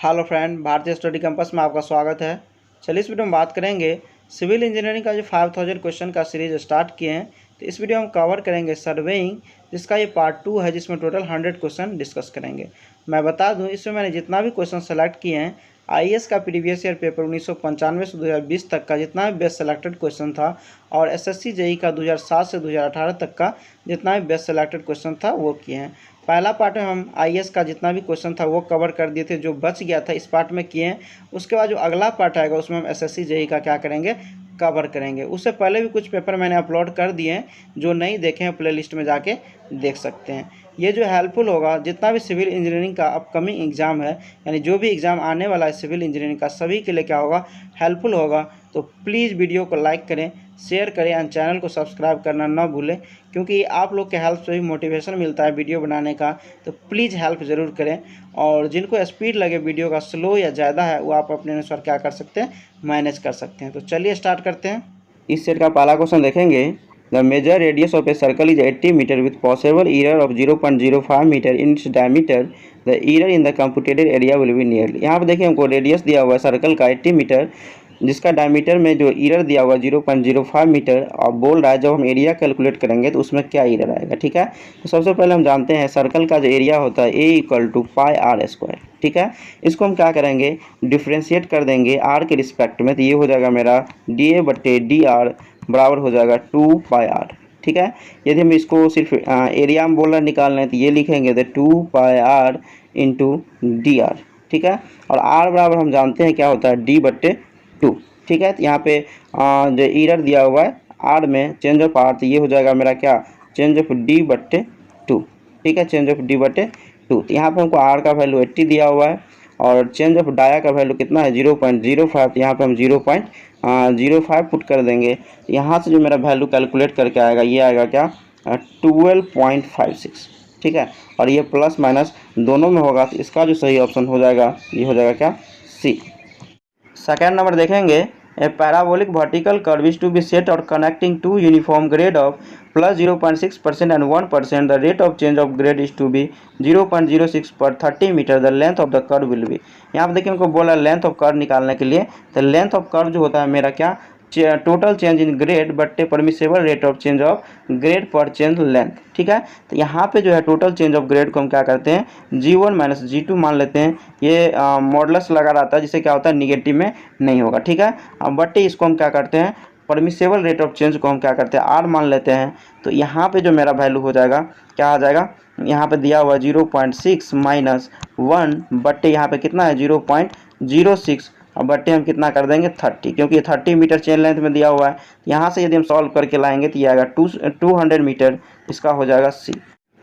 Hello friend, भारतीय study campus में आपका स्वागत है। चलिए इस वीडियो में बात करेंगे सिविल इंजीनियरिंग का जो 5000 क्वेश्चन का सीरीज स्टार्ट किए हैं। तो इस वीडियो में हम कवर करेंगे सर्वेइंग, जिसका ये पार्ट 2 है, जिसमें टोटल 100 क्वेश्चन डिस्कस करेंगे। मैं बता दूं, इसमें मैंने जितना भी क्वेश्चन सेलेक्ट किए हैं, आईएएस का प्रीवियस ईयर पेपर 1995 से 2020 तक का जितना भी बेस्ट सेलेक्टेड क्वेश्चन था, और एसएससी जेई का 2007 से 2018 तक का जितना भी बेस्ट सेलेक्टेड क्वेश्चन था वो किए हैं। पहला पार्ट में हम आईएएस का जितना भी क्वेश्चन था वो कवर कर दिए थे, जो बच गया था इस पार्ट में किए हैं। उसके बाद जो अगला पार्ट आएगा उसमें हम एसएससी जेई का क्या करेंगे, कवर करेंगे। उससे पहले भी कुछ पेपर मैंने अपलोड कर दिए हैं, जो नहीं देखे हैं प्लेलिस्ट में जाके देख सकते हैं। ये जो हेल्पफुल होगा, जितना भी सिविल इंजीनियरिंग का अपकमिंग एग्ज़ाम है, यानी जो भी एग्ज़ाम आने वाला है सिविल इंजीनियरिंग का, सभी के लिए क्या होगा, हेल्पफुल होगा। तो प्लीज़ वीडियो को लाइक करें, शेयर करें एंड चैनल को सब्सक्राइब करना ना भूलें, क्योंकि आप लोग के हेल्प से भी मोटिवेशन मिलता है वीडियो बनाने का। तो प्लीज़ हेल्प ज़रूर करें। और जिनको स्पीड लगे वीडियो का, स्लो या ज़्यादा है, वो आप अपने अनुसार क्या कर सकते हैं, मैनेज कर सकते हैं। तो चलिए स्टार्ट करते हैं। इस सेट का पहला क्वेश्चन देखेंगे। The major radius of a circle is 80 metre with possible error of 0.05 metre in its diameter. The error in the computed area will be nearly. यहाँ पर देखिए हमको रेडियस दिया हुआ है सर्कल का 80 मीटर, जिसका डायमीटर में जो एरर दिया हुआ है 0.05 मीटर, और बोल रहा है जब हम एरिया कैलकुलेट करेंगे तो उसमें क्या एरर आएगा। ठीक है, तो सबसे पहले हम जानते हैं सर्कल का जो एरिया होता है A = πr²। ठीक है, इसको हम क्या करेंगे, डिफ्रेंशिएट कर देंगे r के रिस्पेक्ट में। तो ये हो जाएगा मेरा dA/dr बराबर हो जाएगा 2πr। ठीक है, यदि हम इसको सिर्फ एरिया में बोल रहे निकाल रहे हैं तो ये लिखेंगे तो 2πr × dr। ठीक है, और r बराबर हम जानते हैं क्या होता है, d/2। ठीक है, तो यहाँ पे जो एरर दिया हुआ है r में चेंज ऑफ r, तो ये हो जाएगा मेरा क्या, चेंज ऑफ d/2। ठीक है, चेंज ऑफ d/2। तो यहाँ पे हमको r का वैल्यू 80 दिया हुआ है, और चेंज ऑफ डाया का वैल्यू कितना है 0.05। तो यहाँ पे हम 0.05 पुट कर देंगे। यहाँ से जो मेरा वैल्यू कैलकुलेट करके आएगा, ये आएगा क्या, 12.56। ठीक है, और ये प्लस माइनस दोनों में होगा, तो इसका जो सही ऑप्शन हो जाएगा, ये हो जाएगा क्या, सी। सेकेंड नंबर देखेंगे। A parabolic vertical curve is to be set और connecting to uniform grade of plus 0.6% and 1%। The rate of change of grade is to be 0.06 per 30 metre. The length of the curve will be. यहाँ पर देखिए हमको बोला length of curve निकालने के लिए। तो लेंथ ऑफ कर्व जो होता है मेरा क्या, टोटल चेंज इन ग्रेड बट्टे permissible rate of change of grade पर चेंज लेंथ। ठीक है, तो यहाँ पे जो है टोटल चेंज ऑफ ग्रेड को हम क्या करते हैं, G1 - G2 मान लेते हैं। ये मॉडुलस लगा रहता है, जिससे क्या होता है, निगेटिव में नहीं होगा। ठीक है, बट्टे इसको हम क्या करते हैं, परमिसेबल रेट ऑफ चेंज को हम क्या करते हैं, R मान लेते हैं। तो यहाँ पे जो मेरा वैल्यू हो जाएगा, क्या आ जाएगा, यहाँ पे दिया हुआ 0.6 - 1 बट्टे यहाँ पे कितना है 0.06, और बट्टे हम कितना कर देंगे 30, क्योंकि 30 मीटर चेन लेंथ में दिया हुआ है। यहाँ से यदि हम सॉल्व करके लाएंगे तो ये आएगा 200 मीटर, इसका हो जाएगा सी।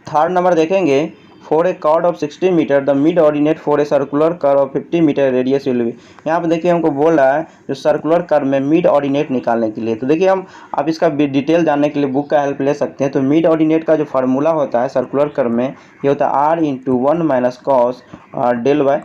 थर्ड नंबर देखेंगे। For a chord of 60 metre the mid ordinate for a circular curve of 50 metre radius will be. यहाँ पे देखिए हमको बोल रहा है जो सर्कुलर कर्व में मिड ऑर्डिनेट निकालने के लिए। तो देखिए हम आप इसका डिटेल जानने के लिए बुक का हेल्प ले सकते हैं। तो मिड ऑर्डिनेट का जो फार्मूला होता है सर्कुलर कर्व में, ये होता है r × 1 - cos del/2।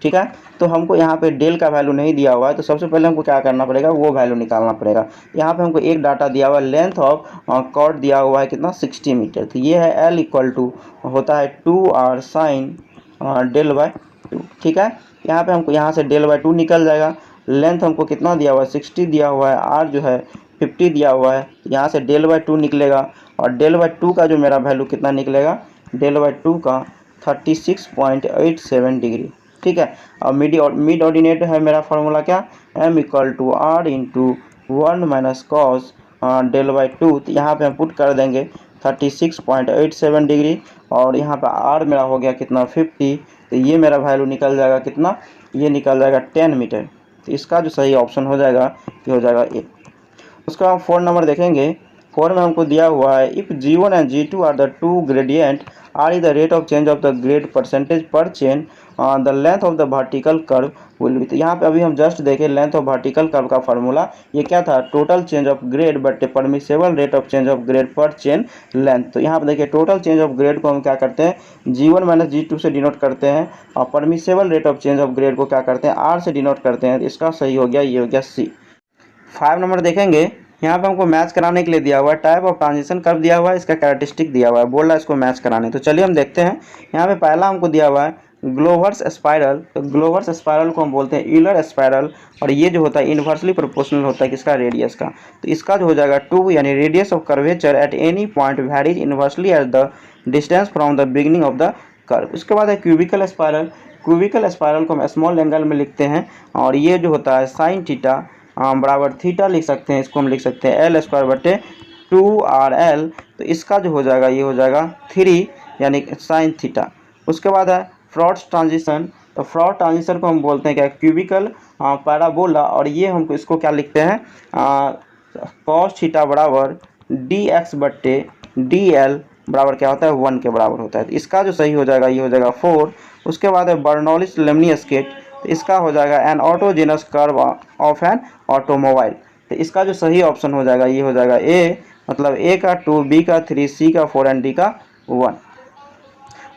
ठीक है, तो हमको यहाँ पे डेल का वैल्यू नहीं दिया हुआ है, तो सबसे पहले हमको क्या करना पड़ेगा, वो वैल्यू निकालना पड़ेगा। यहाँ पे हमको एक डाटा दिया हुआ है, लेंथ ऑफ कॉर्ड दिया हुआ है कितना, 60 मीटर। तो ये है L = होता है 2r sin del/2। ठीक है, यहाँ पे हमको यहाँ से del/2 निकल जाएगा। लेंथ हमको कितना दिया हुआ है, 60 दिया हुआ है, r जो है 50 दिया हुआ है, यहाँ से del/2 निकलेगा, और del/2 का जो मेरा वैल्यू कितना निकलेगा, del/2 का 36.87 डिग्री। ठीक है, और मिड ऑर्डिनेट है मेरा फार्मूला क्या, m = r × 1 - cos del/2। तो यहाँ पे हम पुट कर देंगे 36.87 डिग्री, और यहाँ पे r मेरा हो गया कितना 50। तो ये मेरा वैल्यू निकल जाएगा कितना, ये निकल जाएगा 10 मीटर। तो इसका जो सही ऑप्शन हो जाएगा, ये हो जाएगा ए। उसका हम 4 नंबर देखेंगे। 4 में हमको दिया हुआ है if G1 and G2 are the two gradient, R is the rate of change of the grade percentage per chain, the length of the vertical curve will be। तो यहाँ पे अभी हम जस्ट देखें लेंथ ऑफ वर्टिकल कर्व का formula, ये क्या था, total change of grade but permissible rate of change of grade पर चेन लेंथ। तो यहाँ पे देखिए टोटल चेंज ऑफ ग्रेड को हम क्या करते हैं, G1 - G2 से डिनोट करते हैं, और permissible rate of change of grade को क्या करते हैं, R से डिनोट करते हैं। इसका सही हो गया, ये हो गया सी। 5 नंबर देखेंगे। यहाँ पे हमको मैच कराने के लिए दिया हुआ है, टाइप ऑफ ट्रांजिशन कर्व दिया हुआ है, इसका कैरेक्टरिस्टिक दिया हुआ है, बोल रहा है इसको मैच कराने। तो चलिए हम देखते हैं। यहाँ पे पहला हमको दिया हुआ है ग्लोवर्स स्पाइरल, तो ग्लोवर्स स्पाइरल को हम बोलते हैं यूलर स्पाइरल, और ये जो होता है इन्वर्सली प्रोपोर्शनल होता है किसका, रेडियस का। तो इसका जो हो जाएगा 2 यानी radius of curvature at any point varies inversely at the distance from the beginning of the curve. उसके बाद है क्यूबिकल स्पाइरल। क्यूबिकल स्पाइरल को हम स्मॉल एंगल में लिखते हैं, और ये जो होता है साइन थीटा बराबर थीटा लिख सकते हैं, इसको हम लिख सकते हैं एल स्क्वायर बटे 2RL। तो इसका जो हो जाएगा ये हो जाएगा 3 यानी साइन थीटा। उसके बाद है फ्रॉड ट्रांजिशन। तो फ्रॉड ट्रांजिशन को हम बोलते हैं क्या, क्यूबिकल पैराबोला, और ये हमको इसको क्या लिखते हैं कॉस थीटा बराबर dx बट्टे dl बराबर क्या होता है 1 के बराबर होता है। तो इसका जो सही हो जाएगा ये हो जाएगा 4। उसके बाद है बर्नौलिस लेमनी स्केट। तो इसका हो जाएगा an autogenous curve of an automobile. तो इसका जो सही ऑप्शन हो जाएगा ये हो जाएगा ए, मतलब ए का 2, बी का 3, सी का 4 एंड डी का 1।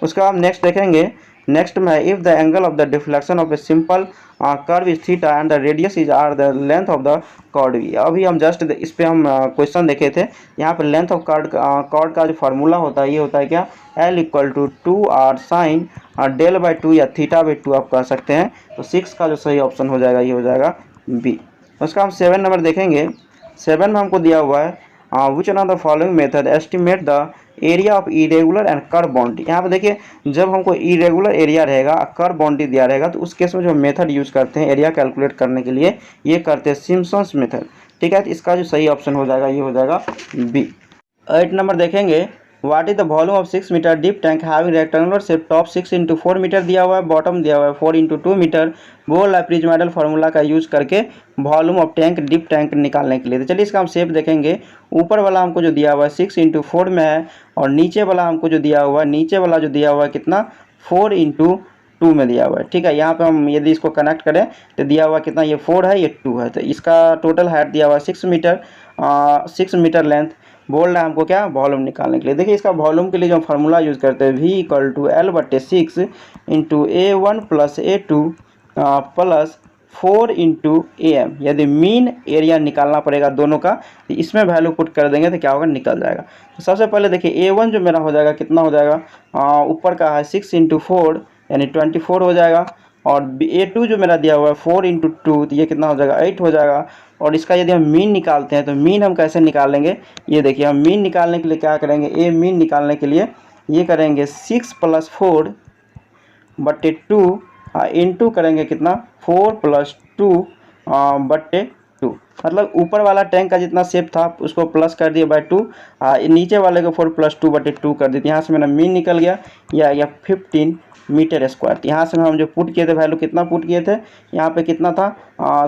उसके बाद नेक्स्ट देखेंगे, नेक्स्ट में if the angle of the deflection of a simple curve is theta and the radius is R the length of the chord V. अभी हम जस्ट इस पे हम क्वेश्चन देखे थे, यहाँ पे लेंथ ऑफ कॉर्ड का जो फार्मूला होता है ये होता है क्या, L = 2R sign del by 2 या थीटा बाई 2 आप कह सकते हैं। तो 6 का जो सही ऑप्शन हो जाएगा ये हो जाएगा बी। उसका हम 7 नंबर देखेंगे। 7 में हमको दिया हुआ है which one of the following method estimate the area of irregular and curve boundary. यहाँ पे देखिए जब हमको इरेगुलर एरिया रहेगा, कर्व बाउंड्री दिया रहेगा, तो उस केस में जो मेथड यूज़ करते हैं एरिया कैलकुलेट करने के लिए ये करते हैं सिम्पसन्स मेथड। ठीक है, तो इसका जो सही ऑप्शन हो जाएगा ये हो जाएगा बी। 8 नंबर देखेंगे, what is the volume of 6 metre deep tank having rectangular shape, top 6 × 4 metre दिया हुआ है, बॉटम दिया हुआ है 4 × 2 मीटर। बोल है प्रिज्माइडल फार्मूला का यूज़ करके volume of tank deep tank निकालने के लिए। तो चलिए इसका हम शेप देखेंगे। ऊपर वाला हमको जो दिया हुआ है 6 × 4 में है, और नीचे वाला हमको जो दिया हुआ है, नीचे वाला जो दिया हुआ है कितना 4 × 2 में दिया हुआ है। ठीक है, यहाँ पे हम यदि इसको कनेक्ट करें तो दिया हुआ कितना, ये 4 है ये 2 है, तो इसका टोटल हाइट दिया हुआ है 6 मीटर, 6 मीटर लेंथ। बोल रहा है हमको क्या, वॉल्यूम निकालने के लिए। देखिए इसका वॉल्यूम के लिए जो हम फार्मूला यूज़ करते हैं V = L/6 × A1 + A2 + 4 × AM। यदि मीन एरिया निकालना पड़ेगा दोनों का, तो इसमें वैल्यू पुट कर देंगे तो क्या होगा, निकल जाएगा। तो सबसे पहले देखिए A1 जो मेरा हो जाएगा कितना हो जाएगा, ऊपर का है 6 × 4 यानी 24 हो जाएगा, और A2 जो मेरा दिया हुआ है 4 × 2 तो ये कितना हो जाएगा 8 हो जाएगा। और इसका यदि हम मीन निकालते हैं तो मीन हम कैसे निकालेंगे, ये देखिए हम मीन निकालने के लिए क्या करेंगे, ए मीन निकालने के लिए ये करेंगे 6 + 4 बटे 2 इंटू करेंगे कितना 4 + 2 बटे 2, मतलब ऊपर वाला टैंक का जितना शेप था उसको प्लस कर दिए बाय 2, नीचे वाले को 4 + 2 बटे 2 कर दिए। यहाँ से मेरा मीन निकल गया या 15 मीटर स्क्वायर। यहाँ से हम जो पुट किए थे वैल्यू कितना पुट किए थे, यहाँ पे कितना था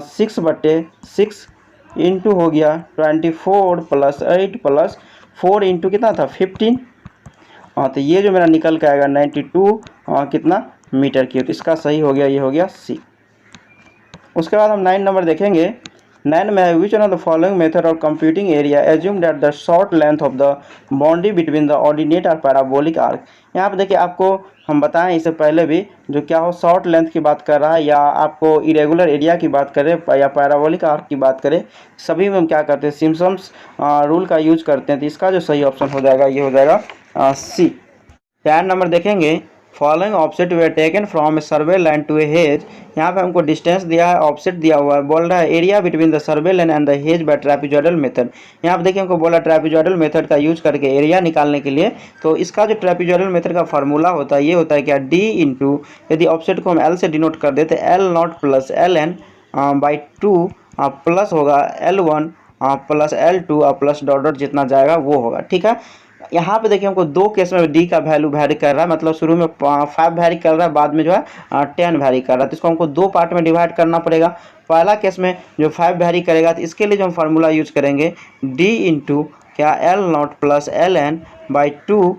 6/6 इंटू हो गया 24 + 8 + 4 इंटू कितना था 15। तो ये जो मेरा निकल के आएगा 92 कितना मीटर की। तो इसका सही हो गया, ये हो गया सी। उसके बाद हम 9 नंबर देखेंगे। 9 में है which one of the following method of computing area assume that the short length of the boundary between the ordinate और पैराबोलिक आर्क। यहाँ पे देखिए आपको हम बताएं इससे पहले भी, जो क्या हो शॉर्ट लेंथ की बात कर रहा है या आपको इरेगुलर एरिया की बात करें या पैराबोलिक आर्क की बात करें, सभी में हम क्या करते हैं सिम्पसन्स रूल का यूज करते हैं। तो इसका जो सही ऑप्शन हो जाएगा ये हो जाएगा सी। 10 नंबर देखेंगे, following offset were taken from a survey line to a hedge. यहाँ पे हमको डिस्टेंस दिया है, ऑफसेट दिया हुआ है, बोल रहा है area between the survey line and the hedge by trapezoidal method. यहाँ पे देखिए हमको बोला ट्रेपेजॉइडल मेथड का यूज करके एरिया निकालने के लिए। तो इसका जो ट्रेपेजॉइडल मेथड का फार्मूला होता है ये होता है क्या, डी इंटू, यदि ऑफसेट को हम एल से डिनोट कर देते L0 + LN बाई 2 प्लस होगा L1 + L2 plus dot dot जितना जाएगा वो होगा। ठीक है, यहाँ पे देखिए हमको दो केस में डी का वैल्यू वैरी कर रहा है, मतलब शुरू में 5 वैरी कर रहा है, बाद में जो है 10 वैरी कर रहा है। तो इसको हमको दो पार्ट में डिवाइड करना पड़ेगा। पहला केस में जो 5 वैरी करेगा तो इसके लिए जो हम फार्मूला यूज करेंगे डी इंटू क्या L0 + LN by 2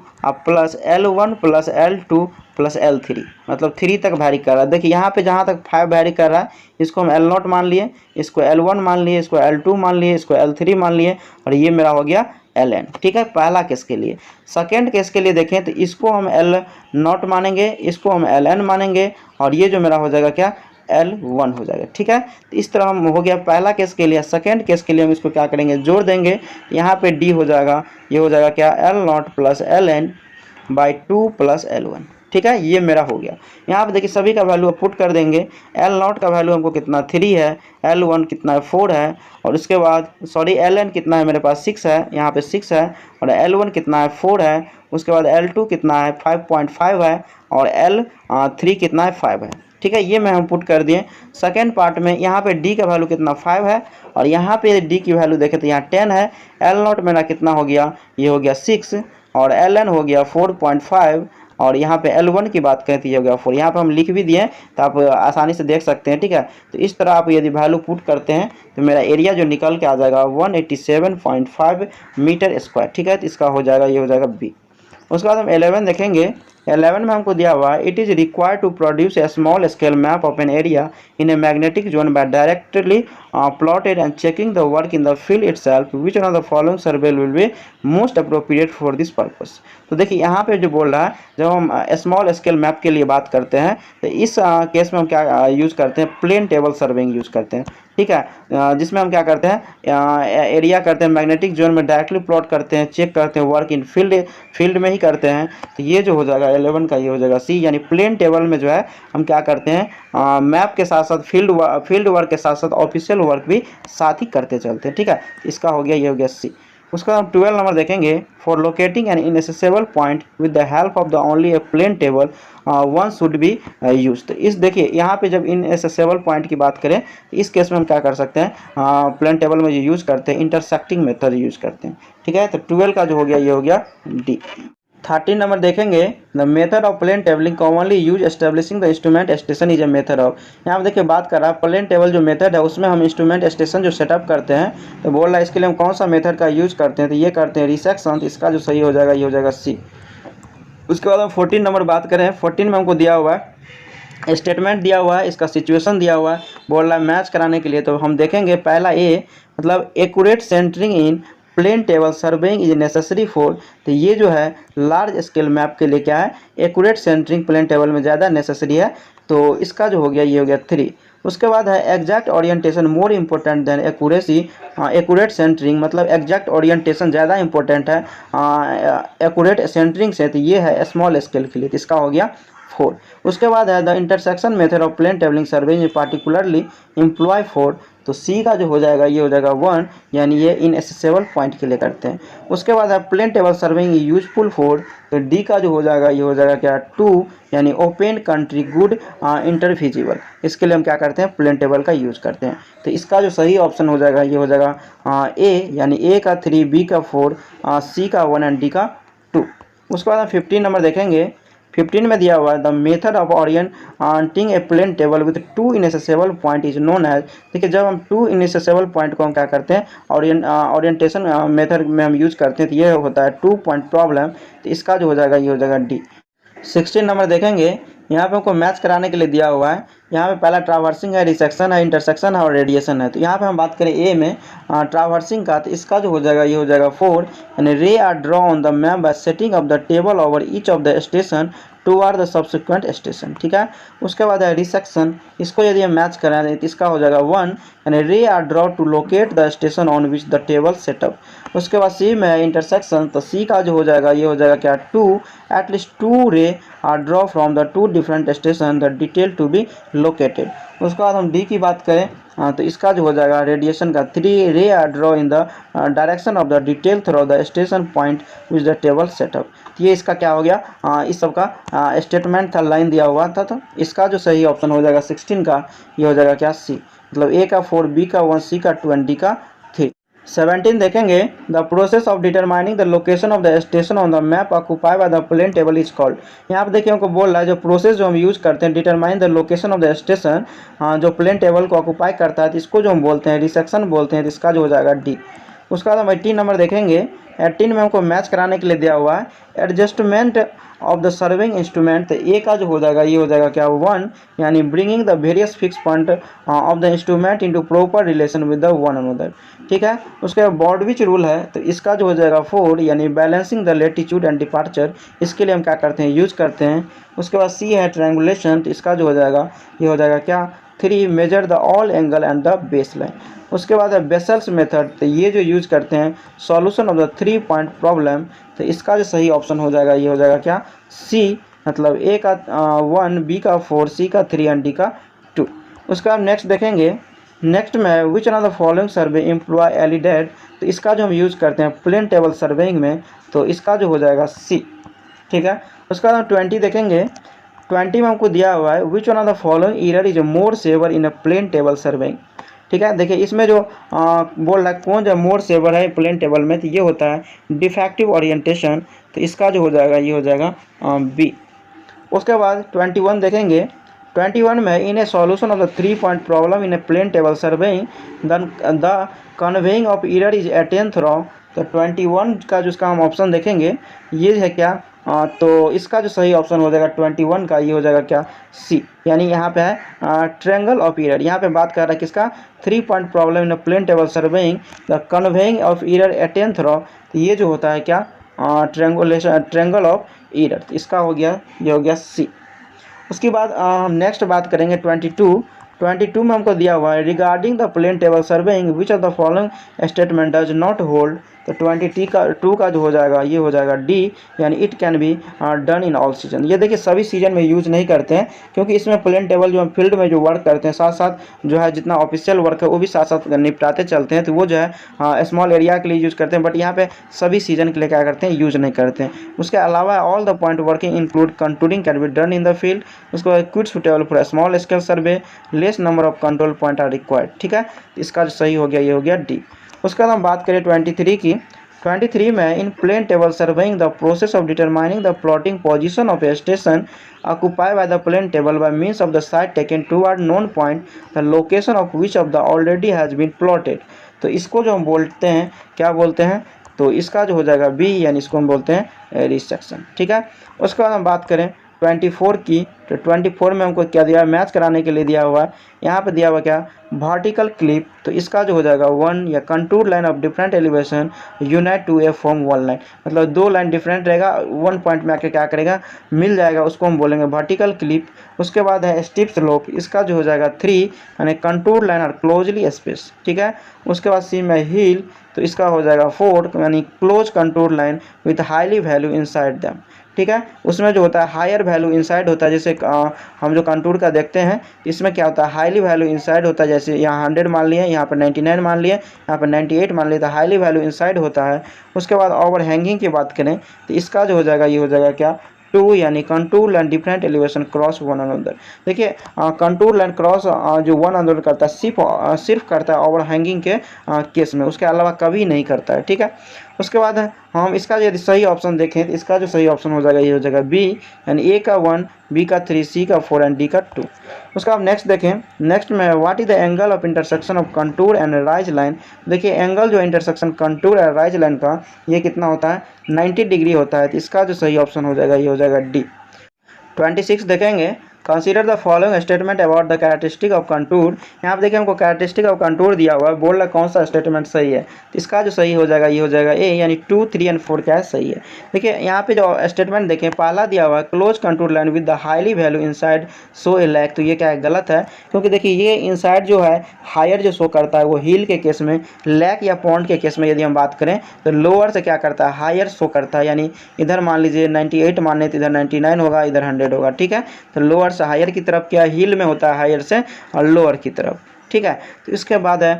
plus L1 + L2 + L3, मतलब 3 तक वैरी कर रहा है। देखिए यहाँ पे जहाँ तक 5 वैरी कर रहा है इसको हम L0 मान लिए, इसको L1 मान लिए, इसको L2 मान लिए, इसको L3 मान लिए, और ये मेरा हो गया LN। ठीक है, पहला केस के लिए। सेकेंड केस के लिए देखें तो इसको हम L0 मानेंगे, इसको हम LN मानेंगे, और ये जो मेरा हो जाएगा क्या L1 हो जाएगा। ठीक है, तो इस तरह हम हो गया पहला केस के लिए। सेकेंड केस के लिए हम इसको क्या करेंगे, जोड़ देंगे, यहाँ पे D हो जाएगा, ये हो जाएगा क्या L0 + LN बाई 2 + L1। ठीक है, ये मेरा हो गया। यहाँ पे देखिए सभी का वैल्यू पुट कर देंगे। L0 का वैल्यू हमको कितना 3 है, L1 कितना है 4 है, और उसके बाद सॉरी Ln कितना है मेरे पास 6 है, यहाँ पे 6 है, और L1 कितना है 4 है, उसके बाद L2 कितना है 5.5 है, और L3 कितना है 5 है। ठीक है, ये मैं हम पुट कर दिए। सेकेंड पार्ट में यहाँ पे D का वैल्यू कितना 5 है, और यहाँ पे D की वैल्यू देखें तो यहाँ 10 है। L0 मेरा कितना हो गया, ये हो गया 6, और Ln हो गया 4.5, और यहाँ पे L1 की बात करें तो ये हो गया 4। यहाँ पे हम लिख भी दिए तो आप आसानी से देख सकते हैं। ठीक है, तो इस तरह आप यदि वैल्यू पुट करते हैं तो मेरा एरिया जो निकल के आ जाएगा 187.5 मीटर स्क्वायर। ठीक है, तो इसका हो जाएगा, ये हो जाएगा बी। उसके बाद हम 11 देखेंगे। 11 में हमको दिया हुआ है, it is required to produce a small scale map of an area in a magnetic zone by directly plotted and checking the work in the field itself, which one of the following survey will be most appropriate for this purpose। तो देखिए यहाँ पे जो बोल रहा है, जब हम स्मॉल स्केल मैप के लिए बात करते हैं तो इस केस में हम क्या यूज़ करते हैं, प्लेन टेबल सर्वेइंग यूज़ करते हैं। ठीक है, जिसमें हम क्या करते हैं, एरिया करते हैं मैग्नेटिक जोन में डायरेक्टली प्लॉट करते हैं, चेक करते हैं, वर्क इन फील्ड में ही करते हैं। तो ये जो हो जाएगा 11 का, ये हो जाएगा सी, यानी प्लेन टेबल में जो है हम क्या करते हैं, मैप के साथ साथ फील्ड वर्क के साथ साथ ऑफिशियल वर्क भी साथ ही करते चलते हैं। ठीक है, इसका हो गया, ये हो गया सी। उसका हम 12 नंबर देखेंगे। For locating an inaccessible point with the help of the only a plane table one should be use. तो इस देखिए यहाँ पे जब इनएसेसेबल पॉइंट की बात करें तो इस केस में हम क्या कर सकते हैं, प्लेन टेबल में जो यूज़ करते हैं इंटरसेक्टिंग मेथड यूज़ करते हैं। ठीक है, तो 12 का जो हो गया, ये हो गया डी। 13 नंबर देखेंगे। The method of plane tabling commonly use establishing the instrument station is a method of. यहाँ पर देखिए बात कर रहा है प्लेन टेबल जो मेथड है उसमें हम इंस्ट्रूमेंट स्टेशन जो सेटअप करते हैं, तो बोल रहा है इसके लिए हम कौन सा मेथड का यूज करते हैं, तो ये करते हैं रिसेक्शन। तो इसका जो सही हो जाएगा, ये हो जाएगा सी। उसके बाद हम 14 नंबर बात करें। 14 में हमको दिया हुआ है स्टेटमेंट दिया हुआ है, इसका सिचुएशन दिया हुआ है, बोल रहा है मैच कराने के लिए। तो हम देखेंगे पहला ए, मतलब accurate centring in plane table surveying is necessary for. तो ये जो है लार्ज स्केल मैप के लिए क्या है, एक्यूरेट सेंटरिंग प्लेन टेबल में ज़्यादा नेसेसरी है। तो इसका जो हो गया, ये हो गया 3। उसके बाद है exact orientation more important than accuracy. Accurate centring मतलब एग्जैक्ट ओरिएंटेशन ज़्यादा इंपॉर्टेंट है एक्यूरेट सेंटरिंग से। तो ये है स्मॉल स्केल के लिए, तो इसका हो गया 4। उसके बाद है the intersection method of plane tabling surveying particularly employ for. तो सी का जो हो जाएगा, ये हो जाएगा 1, यानी ये इनएसेसेबल पॉइंट के लिए करते हैं। उसके बाद है plane table surveying useful for. तो डी का जो हो जाएगा, ये हो जाएगा क्या 2, यानी ओपन कंट्री गुड इंटरविजिबल। इसके लिए हम क्या करते हैं, प्लेन टेबल का यूज़ करते हैं। तो इसका जो सही ऑप्शन हो जाएगा, ये हो जाएगा ए, यानी ए का 3, बी का 4, सी का 1 एंड डी का 2। उसके बाद हम 15 नंबर देखेंगे। 15 में दिया हुआ है the method of orienting a plane table with 2 inaccessible point is known as. देखिए जब हम 2 इनएसेसेबल पॉइंट को हम क्या करते हैं, ओरिएंटेशन मेथड में हम यूज करते हैं, तो ये होता है 2 पॉइंट प्रॉब्लम। तो इसका जो हो जाएगा, ये हो जाएगा डी। 16 नंबर देखेंगे। यहाँ पे हमको मैच कराने के लिए दिया हुआ है। यहाँ पे पहला ट्रावर्सिंग है, रिसेक्शन है, इंटरसेक्शन है और रेडिएशन है। तो यहाँ पे हम बात करें ए में ट्रावर्सिंग का, तो इसका जो हो जाएगा, ये हो जाएगा 4, यानी ray are draw on the map by setting of the table over each of the station toward the subsequent station. ठीक है, उसके बाद है रिसेक्शन। इसको यदि हम मैच करें तो इसका हो जाएगा 1, यानी ray are draw to locate the station on which the table setup. उसके बाद सी में है इंटरसेक्शन। तो सी का जो हो जाएगा, ये हो जाएगा क्या 2, at least 2 ray are draw from the 2 different station the detail to be located. उसके बाद हम डी की बात करें तो इसका जो हो जाएगा रेडिएशन का 3 ray are draw in the direction of the detail through the station point which the table setup. ये इसका क्या हो गया, इस सब का स्टेटमेंट था, लाइन दिया हुआ था। तो इसका जो सही ऑप्शन हो जाएगा 16 का, ये हो जाएगा क्या सी, मतलब ए का 4, बी का 1, सी का 2 एंड डी का 3। 17 देखेंगे। The process of determining the location of the station on the map occupy by the plane table is called. यहाँ पे देखिए हमको बोल रहा है जो प्रोसेस जो हम यूज करते हैं determine the location of the station, जो प्लेन टेबल को ऑक्यूपाई करता है, तो इसको जो हम बोलते हैं रिसेक्शन बोलते हैं। तो इसका जो हो जाएगा डी। उसके बाद हम 18 नंबर देखेंगे। 18 में हमको मैच कराने के लिए दिया हुआ है adjustment of the serving instrument. तो ए का जो हो जाएगा, ये हो जाएगा क्या 1, यानी bringing the various fix point of the instrument into proper relation with the one another. ठीक है, उसके बाद बॉर्डविच रूल है। तो इसका जो हो जाएगा 4, यानी balancing the latitude and departure. इसके लिए हम क्या करते हैं, यूज करते हैं। उसके बाद सी है ट्रायंगुलेशन। तो इसका जो हो जाएगा, ये हो जाएगा क्या 3, measure the all angle and the base line. उसके बाद है बेसल्स मेथड। तो ये जो यूज करते हैं solution of the 3 point problem. तो इसका जो सही ऑप्शन हो जाएगा, ये हो जाएगा क्या सी, मतलब ए का 1, बी का 4, सी का 3 एंड डी का 2। उसका हम नेक्स्ट देखेंगे। नेक्स्ट में which one of the following survey employ alidade, तो इसका जो हम यूज़ करते हैं प्लेन टेबल सर्वेइंग में, तो इसका जो हो जाएगा सी। ठीक है, उसका हम 20 देखेंगे। 20 में हमको दिया हुआ है which one of the following error is more severe in a plane table surveying. ठीक है, देखिए इसमें जो बोल रहा है कौन जो मोर सेवर है प्लेन टेबल में, तो ये होता है डिफेक्टिव ओरिएंटेशन, तो इसका जो हो जाएगा ये हो जाएगा बी। उसके बाद 21 देखेंगे। 21 में in a solution of the 3 point problem in a plane table surveying the conveying of error is at tenth raw, तो 21 का जो इसका हम ऑप्शन देखेंगे ये है क्या, तो इसका जो सही ऑप्शन हो जाएगा 21 का ये हो जाएगा क्या, सी। यानी यहाँ पे है ट्रायंगल ऑफ एरर, यहाँ पे बात कर रहा है किसका, 3 point problem in plane table surveying the conveying of error at tenth raw, तो ये जो होता है क्या, ट्रायंगल ऑफ एरर, इसका हो गया ये हो गया सी। उसके बाद हम नेक्स्ट बात करेंगे 22 में हमको दिया हुआ है regarding the plane table surveying which of the following statement does not hold, तो 22 का जो हो जाएगा ये हो जाएगा डी, यानी it can be done in all season. ये देखिए सभी सीजन में यूज़ नहीं करते हैं, क्योंकि इसमें प्लेन टेबल जो हम फील्ड में जो वर्क करते हैं साथ साथ जो है जितना ऑफिशियल वर्क है वो भी साथ साथ निपटाते चलते हैं, तो वो जो है स्मॉल एरिया के लिए यूज़ करते हैं, बट यहाँ पे सभी सीजन के लिए क्या करते हैं, यूज़ नहीं करते हैं। उसके अलावा all the point working include contouring can be done in the field. उसको quite suitable for small scale survey, less number of control point are required. ठीक है, इसका जो सही हो गया ये हो गया डी। उसके बाद हम बात करें 23 की। 23 में in plane table surveying the process of determining the plotting position of a station occupied by the plane table by means of the side taken toward known point the location of which of the already has been plotted, तो इसको जो हम बोलते हैं क्या बोलते हैं, तो इसका जो हो जाएगा बी, यानी इसको हम बोलते हैं रिसेक्शन। ठीक है, उसके बाद हम बात करें 24 की, तो 24 में हमको क्या दिया है, मैच कराने के लिए दिया हुआ है। यहाँ पे दिया हुआ क्या, वर्टिकल क्लिप, तो इसका जो हो जाएगा 1 या contour line of different elevation unite to a form 1 line, मतलब 2 लाइन डिफरेंट रहेगा 1 पॉइंट में आके क्या करेगा, मिल जाएगा, उसको हम बोलेंगे वर्टिकल क्लिप। उसके बाद है स्टीप स्लोप, इसका जो हो जाएगा 3, यानी कंटूर लाइन और क्लोजली स्पेस। ठीक है, उसके बाद सी में हिल, तो इसका हो जाएगा 4, यानी close contour line with highly value inside them. ठीक है, उसमें जो होता है हायर वैल्यू इनसाइड होता है, जैसे हम जो कंटूर का देखते हैं इसमें क्या होता है, हाईली वैल्यू इनसाइड होता है, जैसे यहाँ 100 मान लिए, यहाँ पर 99 मान लिए, यहाँ पर 98 मान लिए, तो हाईली वैल्यू इनसाइड होता है। उसके बाद ओवर हैंगिंग की बात करें तो इसका जो हो जाएगा ये हो जाएगा क्या, 2, यानी contour line different elevation cross one another. देखिए कंटूर लाइन क्रॉस जो वन अनदर करता है सिर्फ करता है ओवर हैंगिंग के केस में, उसके अलावा कभी नहीं करता है। ठीक है, उसके बाद हम इसका यदि सही ऑप्शन देखें तो इसका जो सही ऑप्शन हो जाएगा ये हो जाएगा बी, यानी ए का 1, बी का 3, सी का 4 एंड डी का 2। उसका आप नेक्स्ट देखें। नेक्स्ट में what is the angle of intersection of contour and rise line. देखिए एंगल जो इंटरसेक्शन कंटूर और राइज लाइन का ये कितना होता है, 90 डिग्री होता है, तो इसका जो सही ऑप्शन हो जाएगा ये हो जाएगा डी। 26 देखेंगे। Consider the following statement about the characteristic of contour. यहाँ पे देखिए हमको कैरेक्टरिस्टिक ऑफ कंटूर दिया हुआ है, बोल रहा कौन सा स्टेटमेंट सही है, तो इसका जो सही हो जाएगा ये हो जाएगा ए, यानी 2, 3 एंड 4 क्या है सही है। देखिए यहाँ पे जो स्टेटमेंट देखें पहला दिया हुआ है close contour line with the highly value inside show a lake, तो ये क्या है गलत है, क्योंकि देखिए ये इनसाइड जो है हायर जो शो करता है वो हील के केस में, लैक या पॉन्ड के केस में यदि हम बात करें तो लोअर से क्या करता है हायर शो करता है, यानी इधर मान लीजिए 98 मानने तो इधर 99 होगा, इधर 100 होगा। ठीक है, तो लोअर से हायर की तरफ क्या हील में होता है हायर से और लोअर की तरफ। ठीक है, तो इसके बाद है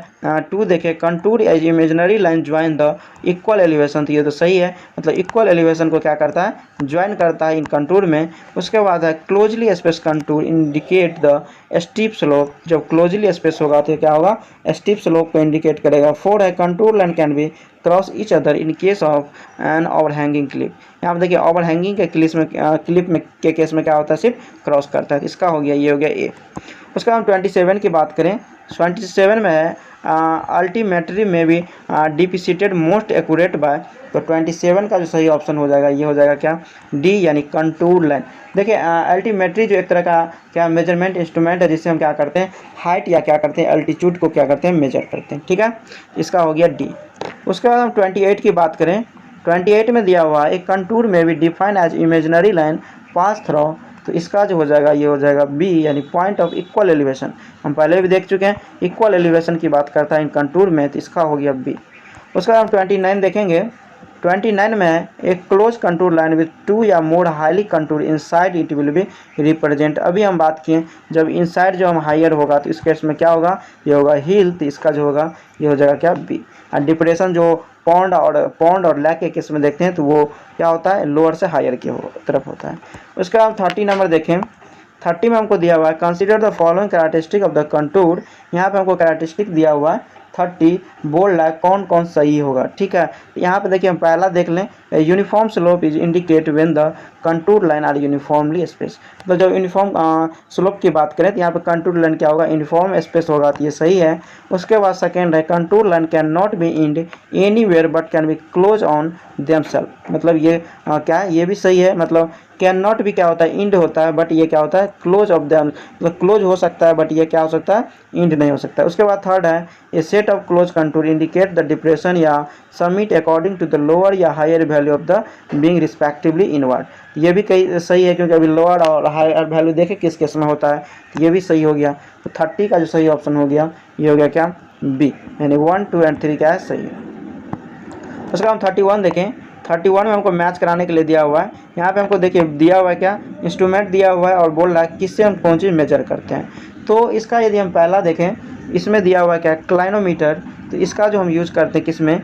2 देखें contour as imaginary line join the equal elevation, तो ये तो सही है, मतलब इक्वल एलिवेशन को क्या करता है ज्वाइन करता है इन कंटूर में। उसके बाद है closely space contour indicate the steep slope, जब क्लोजली स्पेस होगा तो क्या होगा स्टीप स्लोप को इंडिकेट करेगा। 4 है contour line can be cross each other in case of an overhanging cliff. यहाँ पर देखिए ओवर हैंगिंग के क्लिप में के केस में क्या होता है सिर्फ क्रॉस करता है, इसका हो गया ये हो गया ए। उसका हम 27 की बात करें। 27 में है अल्टीमेटरी में भी डिपिसिटेड मोस्ट एक्यूरेट बाय, तो 27 का जो सही ऑप्शन हो जाएगा ये हो जाएगा क्या डी, यानी कंटूर लाइन। देखिए अल्टीमेट्री जो एक तरह का क्या मेजरमेंट इंस्ट्रूमेंट है, जिससे हम क्या करते हैं हाइट या क्या करते हैं अल्टीट्यूड को क्या करते हैं मेजर करते हैं। ठीक है, इसका हो गया डी। उसके बाद हम 28 की बात करें। 28 में दिया हुआ एक कंटूर में भी define as imaginary line pass through, तो इसका जो हो जाएगा ये हो जाएगा बी, यानी पॉइंट ऑफ इक्वल एलिवेशन। हम पहले भी देख चुके हैं इक्वल एलिवेशन की बात करता है इन कंटूर में, तो इसका हो गया बी। उसका हम 29 देखेंगे। 29 में एक क्लोज कंटूर लाइन विथ 2 या more highly contour inside it will be represent. अभी हम बात किए जब इनसाइड जो हम हायर होगा तो इस केस में क्या होगा, ये होगा हिल, तो इसका जो होगा ये हो जाएगा क्या, बी। और डिप्रेशन जो पॉन्ड और लैक के केस में देखते हैं तो वो क्या होता है, लोअर से हायर की तरफ होता है। उसके बाद 30 नंबर देखें। 30 में हमको दिया हुआ है consider the following characteristic of the contour. यहाँ पे हमको कैरेक्टरिस्टिक दिया हुआ है 30, बोल रहा है कौन कौन सही होगा। ठीक है, यहाँ पे देखिए हम पहला देख लें, uniform slope is indicate when the contour line are uniformly space. तो जब यूनिफॉर्म स्लोप की बात करें तो यहाँ पे कंटूर लाइन क्या होगा, यूनिफॉर्म स्पेस होगा, तो ये सही है। उसके बाद सेकेंड है contour line can not be end anywhere but can be close on themselves. मतलब ये क्या है, ये भी सही है। मतलब कैन नॉट भी क्या होता है, इंड होता है, बट ये क्या होता है, क्लोज ऑफ देम, मतलब क्लोज हो सकता है बट ये क्या हो सकता है, इंड नहीं हो सकता है। उसके बाद थर्ड है a set of close contour indicate the depression या submit according to the lower या higher value of the being respectively inward. ये भी कई सही है क्योंकि अभी लोअर और हायर वैल्यू देखे किस केस में होता है, ये भी सही हो गया। तो 30 का जो सही ऑप्शन हो गया ये हो गया क्या, बी, यानी 1, 2 और 3 क्या है, सही है। उसका हम 31 देखें। 31 में हमको मैच कराने के लिए दिया हुआ है। यहाँ पे हमको देखिए दिया हुआ है क्या, इंस्ट्रूमेंट दिया हुआ है और बोल रहा है किससे हम कौन चीज़ मेजर करते हैं। तो इसका यदि हम पहला देखें, इसमें दिया हुआ है क्या, क्लाइनोमीटर। तो इसका जो हम यूज़ करते हैं किसमें,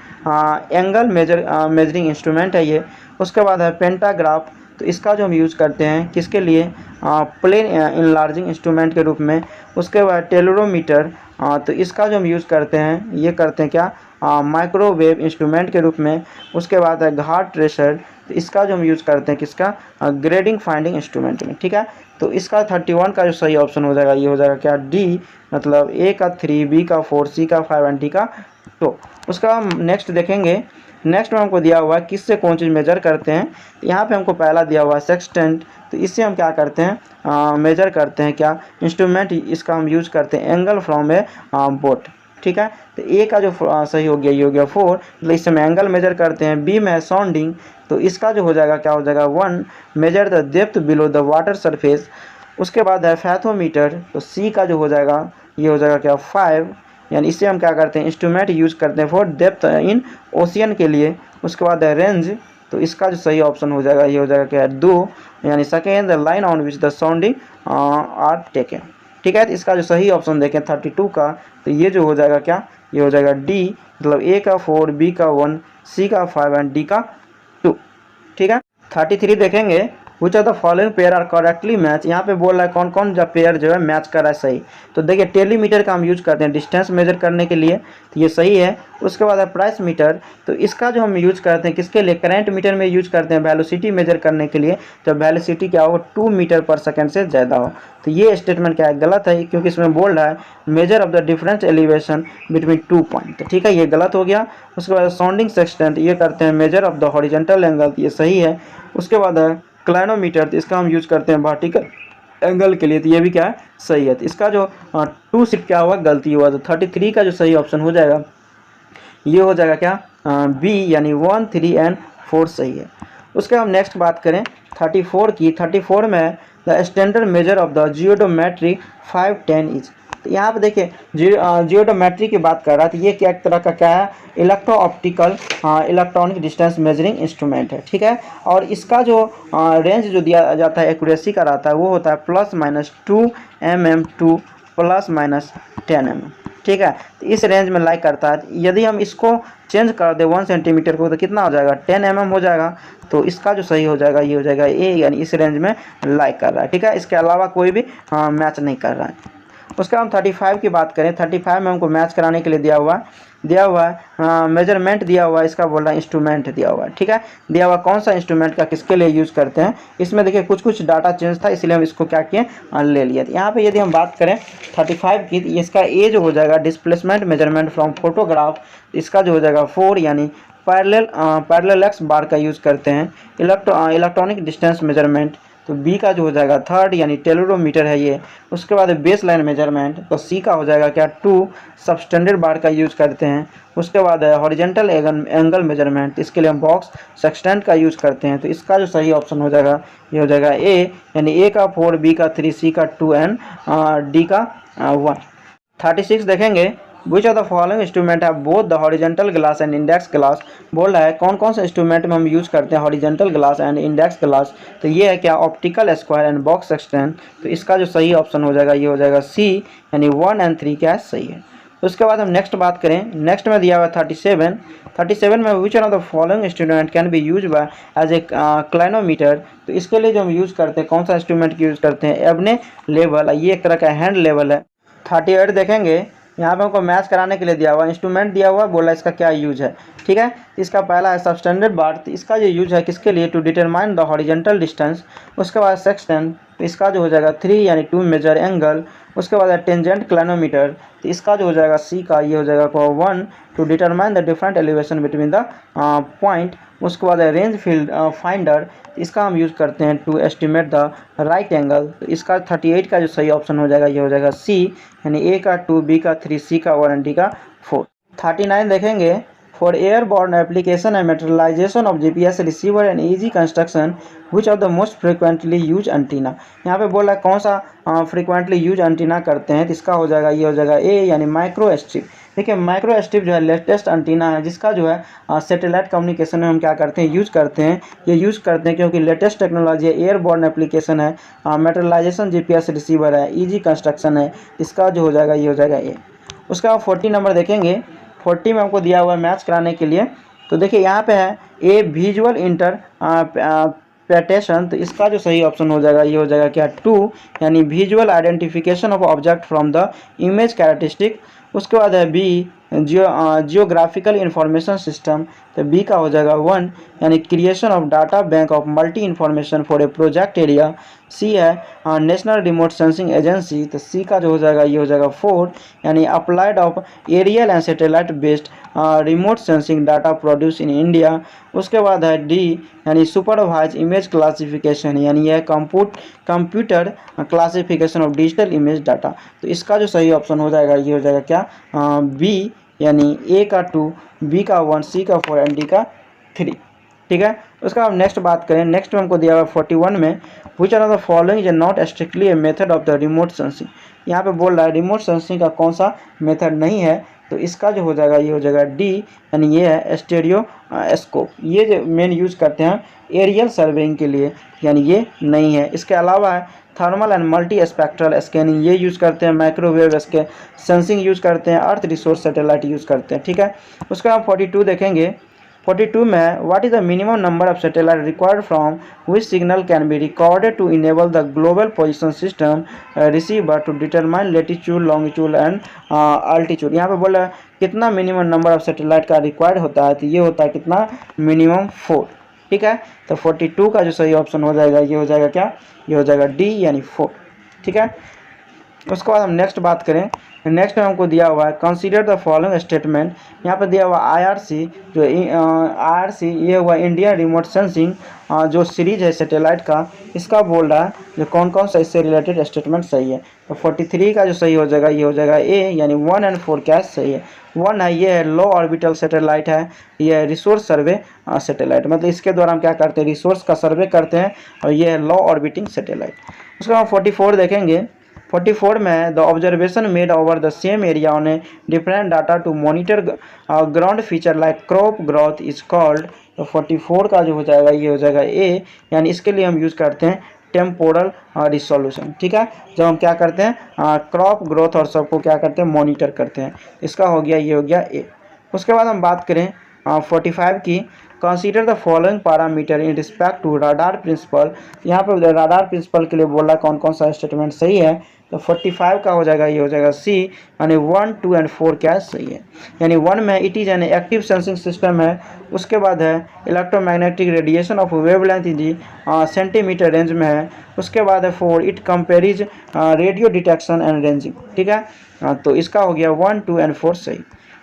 एंगल मेजरिंग इंस्ट्रूमेंट है ये। उसके बाद है पेंटाग्राफ। तो इसका जो हम यूज़ करते हैं किसके लिए, प्लेन इनलार्जिंग इंस्ट्रूमेंट के रूप में। उसके बाद टेलोरोमीटर, तो इसका जो हम यूज़ करते हैं ये करते हैं क्या, माइक्रोवेव इंस्ट्रूमेंट के रूप में। उसके बाद है घाट ट्रेसर। तो इसका जो हम यूज़ करते हैं किसका, ग्रेडिंग फाइंडिंग इंस्ट्रूमेंट में। ठीक है, तो इसका 31 का जो सही ऑप्शन हो जाएगा ये हो जाएगा क्या, डी। मतलब ए का 3, बी का 4, सी का 5 एंड डी का 2। उसका हम नेक्स्ट देखेंगे। नेक्स्ट में हमको दिया हुआ है किससे कौन चीज़ मेजर करते हैं। यहाँ पे हमको पहला दिया हुआ है सेक्सटेंट। तो इससे हम क्या करते हैं, मेजर करते हैं क्या, इंस्ट्रूमेंट। इसका हम यूज़ करते हैं एंगल फ्रॉम ए बोट। ठीक है, तो ए का जो सही हो गया ये हो गया 4, मतलब इससे हम एंगल मेजर करते हैं। बी में साउंडिंग, तो इसका जो हो जाएगा क्या हो जाएगा 1, measure the depth below the water surface. उसके बाद है फैथोमीटर। तो सी का जो हो जाएगा ये हो जाएगा क्या, 5, यानी इससे हम क्या करते हैं, इंस्ट्रूमेंट यूज़ करते हैं फॉर डेप्थ इन ओशियन के लिए। उसके बाद है रेंज। तो इसका जो सही ऑप्शन हो जाएगा ये हो जाएगा क्या, 2, यानी second the line on which the sounding are taken. ठीक है, तो इसका जो सही ऑप्शन देखें 32 का, तो ये जो हो जाएगा क्या, ये हो जाएगा डी। मतलब ए का 4, बी का 1, सी का 5 एंड डी का 2। ठीक है, 33 देखेंगे। Which are the following pair are correctly match. यहाँ पे बोल रहा है कौन कौन जब पेयर जो है मैच कर रहा है सही। तो देखिए टेलीमीटर का हम यूज करते हैं डिस्टेंस मेजर करने के लिए, तो ये सही है। उसके बाद है प्राइस मीटर। तो इसका जो हम यूज करते हैं किसके लिए, करंट मीटर में यूज करते हैं वेलोसिटी मेजर करने के लिए, जब वेलोसिटी क्या हो 2 मीटर पर सेकेंड से ज़्यादा हो। तो ये स्टेटमेंट क्या है, गलत है, क्योंकि इसमें बोल रहा है major of the difference elevation between 2 point. ठीक है, ये गलत हो गया। उसके बाद साउंडिंग सेक्सटेंट, ये करते हैं major of the horizontal angle, ये सही है। उसके बाद है क्लाइनोमीटर, तो इसका हम यूज करते हैं वर्टिकल एंगल के लिए, तो ये भी क्या है, सही है। तो इसका जो 2 सिर्फ क्या हुआ, गलती हुआ। तो 33 का जो सही ऑप्शन हो जाएगा ये हो जाएगा क्या, बी, यानी 1, 3 एंड 4 सही है। उसके हम नेक्स्ट बात करें 34 की। 34 में the standard measure of the geodometric 510 is. तो यहाँ पे देखिए जियोडोमेट्री की बात कर रहा है, तो ये क्या एक तरह का क्या है, electro optical electronic distance measuring instrument है। ठीक है, और इसका जो रेंज जो दिया जाता है एक्यूरेसी का रहता है वो होता है ±2 mm टू ±10 mm। ठीक है, तो इस रेंज में लाइक करता है। यदि हम इसको चेंज कर दे 1 सेंटीमीटर को तो कितना हो जाएगा, 10 mm हो जाएगा। तो इसका जो सही हो जाएगा ये हो जाएगा ए, यानी इस रेंज में लाइक कर रहा है। ठीक है, इसके अलावा कोई भी मैच नहीं कर रहा है। उसका हम 35 की बात करें। 35 में हमको मैच कराने के लिए दिया हुआ है मेजरमेंट दिया हुआ है, इसका बोल रहा है इंस्ट्रूमेंट दिया हुआ है। ठीक है, दिया हुआ कौन सा इंस्ट्रूमेंट का किसके लिए यूज़ करते हैं। इसमें देखिए कुछ डाटा चेंज था, इसलिए हम इसको क्या किए, ले लिए। यहाँ पे यदि हम बात करें 35 की, तो इसका ए जो हो जाएगा डिस्प्लेसमेंट मेजरमेंट फ्रॉम फोटोग्राफ, इसका जो हो जाएगा 4, यानी पैरेलल बार का यूज़ करते हैं। इलेक्ट्रॉनिक डिस्टेंस मेजरमेंट, तो बी का जो हो जाएगा 3rd, यानी टेलोरोमीटर है ये। उसके बाद बेस लाइन मेजरमेंट, तो सी का हो जाएगा क्या 2, सबस्टैंडर्ड बार का यूज़ करते हैं। उसके बाद है हॉरिजॉन्टल एंगल मेजरमेंट, इसके लिए हम बॉक्स सेक्सटेंट का यूज़ करते हैं। तो इसका जो सही ऑप्शन हो जाएगा ये हो जाएगा ए, यानी ए का 4, बी का 3, सी का 2 एंड डी का 1। 36 देखेंगे। Which of the following instrument है both the horizontal glass and index glass. बोल रहा है कौन कौन से इंस्ट्रूमेंट में हम यूज़ करते हैं horizontal glass and index glass. तो ये है क्या optical square and box extend. तो इसका जो सही ऑप्शन हो जाएगा ये हो जाएगा सी, यानी 1 और 3 क्या सही है। उसके बाद हम नेक्स्ट बात करें, नेक्स्ट में दिया हुआ 37 में which one of the following instrument can be use by as a clinometer. तो इसके लिए जो हम यूज़ करते हैं कौन सा इंस्ट्रूमेंट की यूज़ करते हैं एबने लेवल, ये एक तरह का हैंड लेवल है। 38 देखेंगे, यहाँ पे हमको मैच कराने के लिए दिया हुआ इंस्ट्रूमेंट दिया हुआ, बोला इसका क्या यूज है। ठीक है, इसका पहला है सबस्टैंडर्ड बार। तो इसका जो यूज है किसके लिए, to determine the horizontal distance. उसके बाद सेक्सटेंट, तो इसका जो हो जाएगा 3 यानी 2 मेजर एंगल। उसके बाद है टेंजेंट क्लाइनोमीटर, तो इसका जो हो जाएगा सी का ये हो जाएगा 1 to determine the different elevation between the point. उसके बाद है रेंज फील्ड फाइंडर, इसका हम यूज़ करते हैं to estimate the right angle. तो इसका 38 का जो सही ऑप्शन हो जाएगा ये हो जाएगा सी, यानी ए का 2, बी का 3, सी का 1 एंड डी का 4। 39 देखेंगे, for airborne application and materialization of GPS receiver and easy construction which of the most frequently use antenna. यहाँ पे बोल रहा है कौन सा फ्रिक्वेंटली यूज एंटीना करते हैं। तो इसका हो जाएगा ये हो जाएगा ए, यानी माइक्रो स्ट्रिप। देखिए माइक्रो स्ट्रिप जो है लेटेस्ट एंटीना है जिसका जो है सैटेलाइट कम्युनिकेशन में हम क्या करते हैं यूज़ करते हैं, ये यूज़ करते हैं क्योंकि लेटेस्ट टेक्नोलॉजी है, एयरबॉर्न एप्लीकेशन है, मेटेरियलाइजेशन जीपीएस रिसीवर है, इजी कंस्ट्रक्शन है। इसका जो हो जाएगा ये हो जाएगा ए। उसका 40 नंबर देखेंगे, 40 में हमको दिया हुआ है मैच कराने के लिए। तो देखिए यहाँ पे है ए विजुअल इंटरप्रिटेशन। तो इसका जो सही ऑप्शन हो जाएगा ये हो जाएगा क्या 2, यानी visual identification of object from the image characteristic. उसके बाद है बी जियोग्राफिकल इंफॉर्मेशन सिस्टम। तो बी का हो जाएगा 1, यानी creation of data bank of multi information for a project area. C है नेशनल रिमोट सेंसिंग एजेंसी। तो सी का जो हो जाएगा ये हो जाएगा 4, यानी applied of aerial and satellite based remote sensing data produce in India. उसके बाद है डी, यानी सुपरवाइज इमेज क्लासिफिकेशन, यानी यह computer classification of digital image data. तो इसका जो सही ऑप्शन हो जाएगा ये हो जाएगा क्या बी, यानी ए का 2, बी का 1, सी का 4 एंड डी का 3। ठीक है, उसका हम नेक्स्ट बात करें, नेक्स्ट में हमको दिया हुआ 41 में which are the following is not strictly a method of the remote sensing. यहाँ पे बोल रहा है रिमोट सेंसिंग का कौन सा मेथड नहीं है। तो इसका जो हो जाएगा ये हो जाएगा डी, यानी ये है स्टेरियो स्कोप। ये जो मेन यूज़ करते हैं एरियल सर्वेइंग के लिए, यानी ये नहीं है। इसके अलावा है thermal and multi spectral scanning, ये यूज़ करते हैं। माइक्रोवेव इसके सेंसिंग यूज़ करते हैं। अर्थ रिसोर्स सैटेलाइट यूज़ करते हैं। ठीक है, उसका हम 42 देखेंगे। 42 में what is the minimum number of satellite required from which signal can be recorded to enable the global position system receiver to determine latitude longitude and altitude. यहाँ पे बोला कितना मिनिमम नंबर ऑफ सैटेलाइट का required होता है। तो ये होता है कितना, मिनिमम 4। ठीक है, तो 42 का जो सही ऑप्शन हो जाएगा ये हो जाएगा क्या, ये हो जाएगा डी, यानी 4। ठीक है, उसके बाद हम नेक्स्ट बात करें, नेक्स्ट में हमको दिया हुआ है कंसीडर द फॉलोइंग स्टेटमेंट। यहाँ पे दिया हुआ IRC, जो IRC ये हुआ इंडिया रिमोट सेंसिंग जो सीरीज है सैटेलाइट का, इसका बोल रहा है जो कौन कौन सा इससे रिलेटेड स्टेटमेंट सही है। तो 43 का जो सही हो जाएगा ये हो जाएगा ए, यानी 1 और 4 क्या सही है। 1 है ये है लो ऑर्बिटल सैटेलाइट है, ये है रिसोर्स सर्वे सैटेलाइट, मतलब इसके द्वारा हम क्या करते हैं रिसोर्स का सर्वे करते हैं, और ये है लो ऑर्बिटिंग सैटेलाइट। उसके बाद 44 देखेंगे। 44 में the observation made over the same area on a different data to monitor ground feature like crop growth is called. तो 44 का जो हो जाएगा ये हो जाएगा ए, यानी इसके लिए हम यूज़ करते हैं टेम्पोरल रिसोल्यूशन। ठीक है, जब हम क्या करते हैं क्रॉप ग्रोथ और सबको क्या करते हैं मॉनिटर करते हैं। इसका हो गया ये हो गया ए। उसके बाद हम बात करें 45 की, consider the following parameter in respect to radar principle. यहाँ पर राडार प्रिंसिपल के लिए बोला कौन कौन सा स्टेटमेंट सही है। तो 45 का हो जाएगा ये हो जाएगा सी, यानी 1, 2 और 4 क्या सही है। यानी 1 में it is an active sensing system है। उसके बाद है electromagnetic radiation of wavelength in centimetre range में है। उसके बाद है 4 it compares radio detection and ranging. ठीक है, तो इसका हो गया 1, 2 और 4 सही।